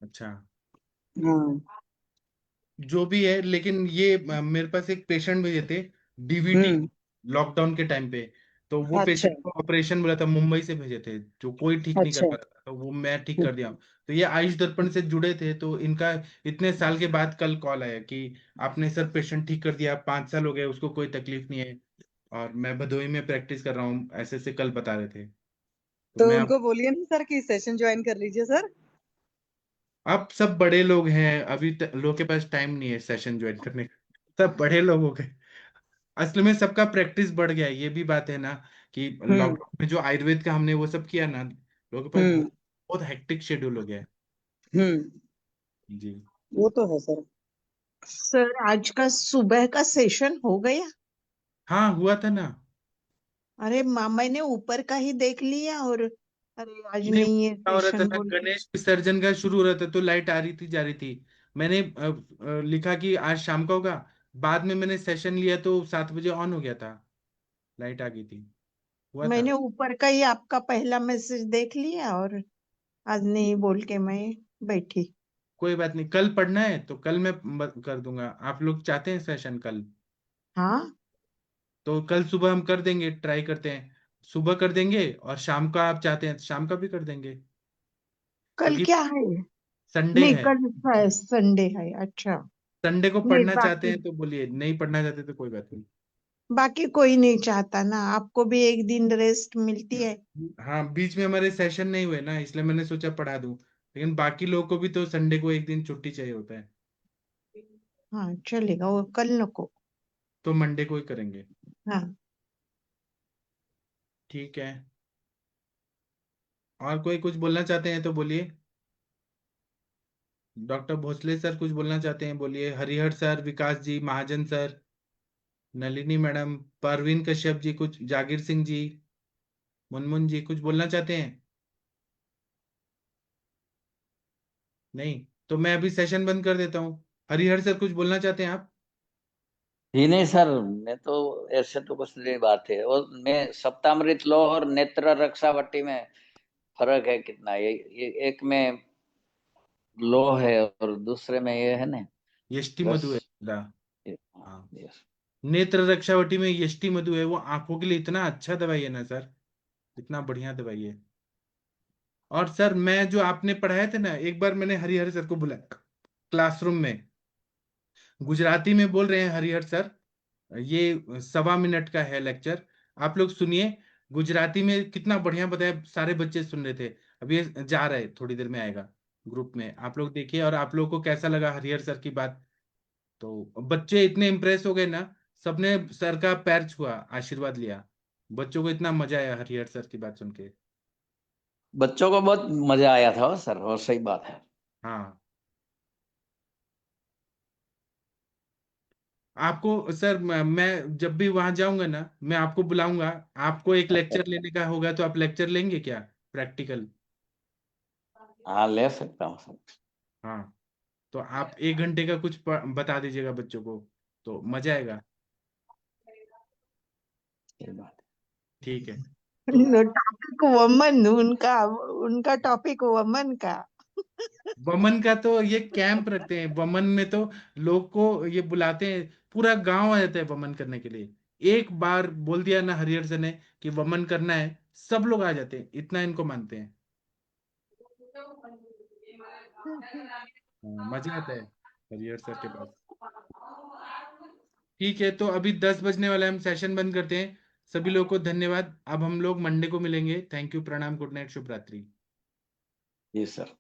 अच्छा। हाँ। जो भी है, लेकिन ये मेरे पास एक पेशेंट भेजे थे, DVT, हम्म लॉकडाउन के टाइम पे। तो वो अच्छा। पेशेंट को ऑपरेशन बोला था, मुंबई से भेजे थे, जो कोई ठीक नहीं कर अच्छा। पा रहा था, तो वो मैं ठीक कर दिया। तो ये आयुष दर्पण से जुड़े थे, तो इनका इतने साल के बाद कल कॉल आया कि आपने सर पेशेंट ठीक कर दिया, 5 साल हो गए, उसको कोई तकलीफ नहीं है, और मैं भदोही में प्रैक्टिस कर रहा हूँ, ऐसे से कल बता रहे थे। तो तो मैं उनको बोलिए ना सर कि सेशन ज्वाइन कर लीजिए सर। अब सब बड़े लोग हैं, अभी लोग के पास टाइम नहीं है सेशन ज्वाइन करने का, सब बड़े लोग हो गए। असल में सबका प्रैक्टिस बढ़ गया है, ये भी बात है ना, कि हम्म लॉकडाउन में जो आयुर्वेद का हमने वो सब किया ना, लोगों के पास हम्म बहुत हेक्टिक शेड्यूल हो गया है। हम्म जी। वो तो है सर। सर आज का सुबह का सेशन हो गया? हाँ, हुआ था ना। अरे मैंने ऊपर का ही देख लिया, और अरे आज नहीं, नहीं है क्या हो रहा था सेशन ना, बोल के। गणेश विसर्जन का शुरू हो रहा था, तो लाइट आ रही थी जा रही थी। मैंने लिखा कि आज शाम का होगा, बाद में मैंने सेशन लिया तो 7 बजे ऑन हो गया था, लाइट आ गई थी, हुआ था। मैंने ऊपर का ही आपका पहला मैसेज देख लिया, और आज नहीं बोल के मैं बैठी। कोई बात नहीं, कल पढ़ना है तो कल मैं कर दूंगा। आप लोग चाहते हैं सेशन कल, हाँ, तो कल सुबह हम कर देंगे, ट्राई करते हैं, सुबह कर देंगे, और शाम का आप चाहते हैं तो शाम का भी कर देंगे, कल क्योंकि क्या है? संडे नहीं, है। कल संडे है। अच्छा। संडे को नहीं, पढ़ना चाहते बाकी हैं तो बोलिए, नहीं पढ़ना चाहते तो कोई बात नहीं। बाकी कोई नहीं चाहता ना, आपको भी एक दिन रेस्ट मिलती है। हाँ, बीच में हमारे सेशन नहीं हुए ना, इसलिए मैंने सोचा पढ़ा दूं, लेकिन बाकी लोगों को भी तो संडे को एक दिन छुट्टी चाहिए होता है, हाँ चलेगा, वो कल नको। तो मंडे को ही करेंगे। हाँ। ठीक है। और कोई कुछ बोलना चाहते हैं तो बोलिए। डॉक्टर भोसले सर कुछ बोलना चाहते हैं, बोलिए। हरिहर सर, विकास जी, महाजन सर, नलिनी मैडम, परवीन कश्यप जी, कुछ, जागीर सिंह जी, मुनमुन जी, कुछ बोलना चाहते हैं? नहीं, तो मैं अभी सेशन बंद कर देता हूँ। हरिहर सर कुछ बोलना चाहते हैं आप? जी नहीं सर, मैं तो ऐसे तो कुछ नहीं बात है। और मैं सप्तामृत लो और नेत्र रक्षावटी में फर्क है कितना, ये एक में लो है और दूसरे में ये है ना, यष्टि रस। मधु है दा। हाँ, हाँ। yes। नेत्र रक्षावटी में यष्टि मधु है, वो आंखों के लिए इतना अच्छा दवाई है ना सर, इतना बढ़िया दवाई है। और सर, मैं जो आपने पढ़ाए थे ना, एक बार मैंने हरिहर सर को बुलाया क्लासरूम में, गुजराती में बोल रहे हैं हरिहर सर, ये 1.25 मिनट का है लेक्चर, आप लोग सुनिए। गुजराती में कितना बढ़िया बताया, सारे बच्चे सुन रहे थे। अब ये जा रहा है, थोड़ी देर में आएगा ग्रुप में, आप लोग देखिए, और आप लोगों को कैसा लगा हरिहर सर की बात। तो बच्चे इतने इम्प्रेस हो गए ना, सबने सर का पैर छुआ, आशीर्वाद लिया, बच्चों को इतना मजा आया हरिहर सर की बात सुन के। बच्चों को बहुत मजा आया था सर, और सही बात है। हाँ। आपको सर मैं जब भी वहां जाऊंगा ना, मैं आपको बुलाऊंगा। आपको एक लेक्चर लेने का होगा तो आप लेक्चर लेंगे क्या, प्रैक्टिकल? हाँ ले सकता हूँ सर। हाँ, तो आप 1 घंटे का कुछ बता दीजिएगा बच्चों को, तो मजा आएगा। ये बात ठीक है, तो टॉपिक वमन, उनका उनका टॉपिक वमन का। वमन का तो ये कैंप रखते हैं। वमन में तो लोग को ये बुलाते हैं, पूरा गांव आ जाता है वमन करने के लिए। एक बार बोल दिया ना हरिहर सर ने कि वमन करना है, सब लोग आ जाते हैं, इतना इनको मानते हैं। हाँ, मजा आता है हरिहर सर के पास। ठीक है, तो अभी 10 बजने वाला है, हम सेशन बंद करते हैं। सभी लोगों को धन्यवाद। अब हम लोग मंडे को मिलेंगे। थैंक यू, प्रणाम, गुड नाइट, शुभ रात्रि। जी सर।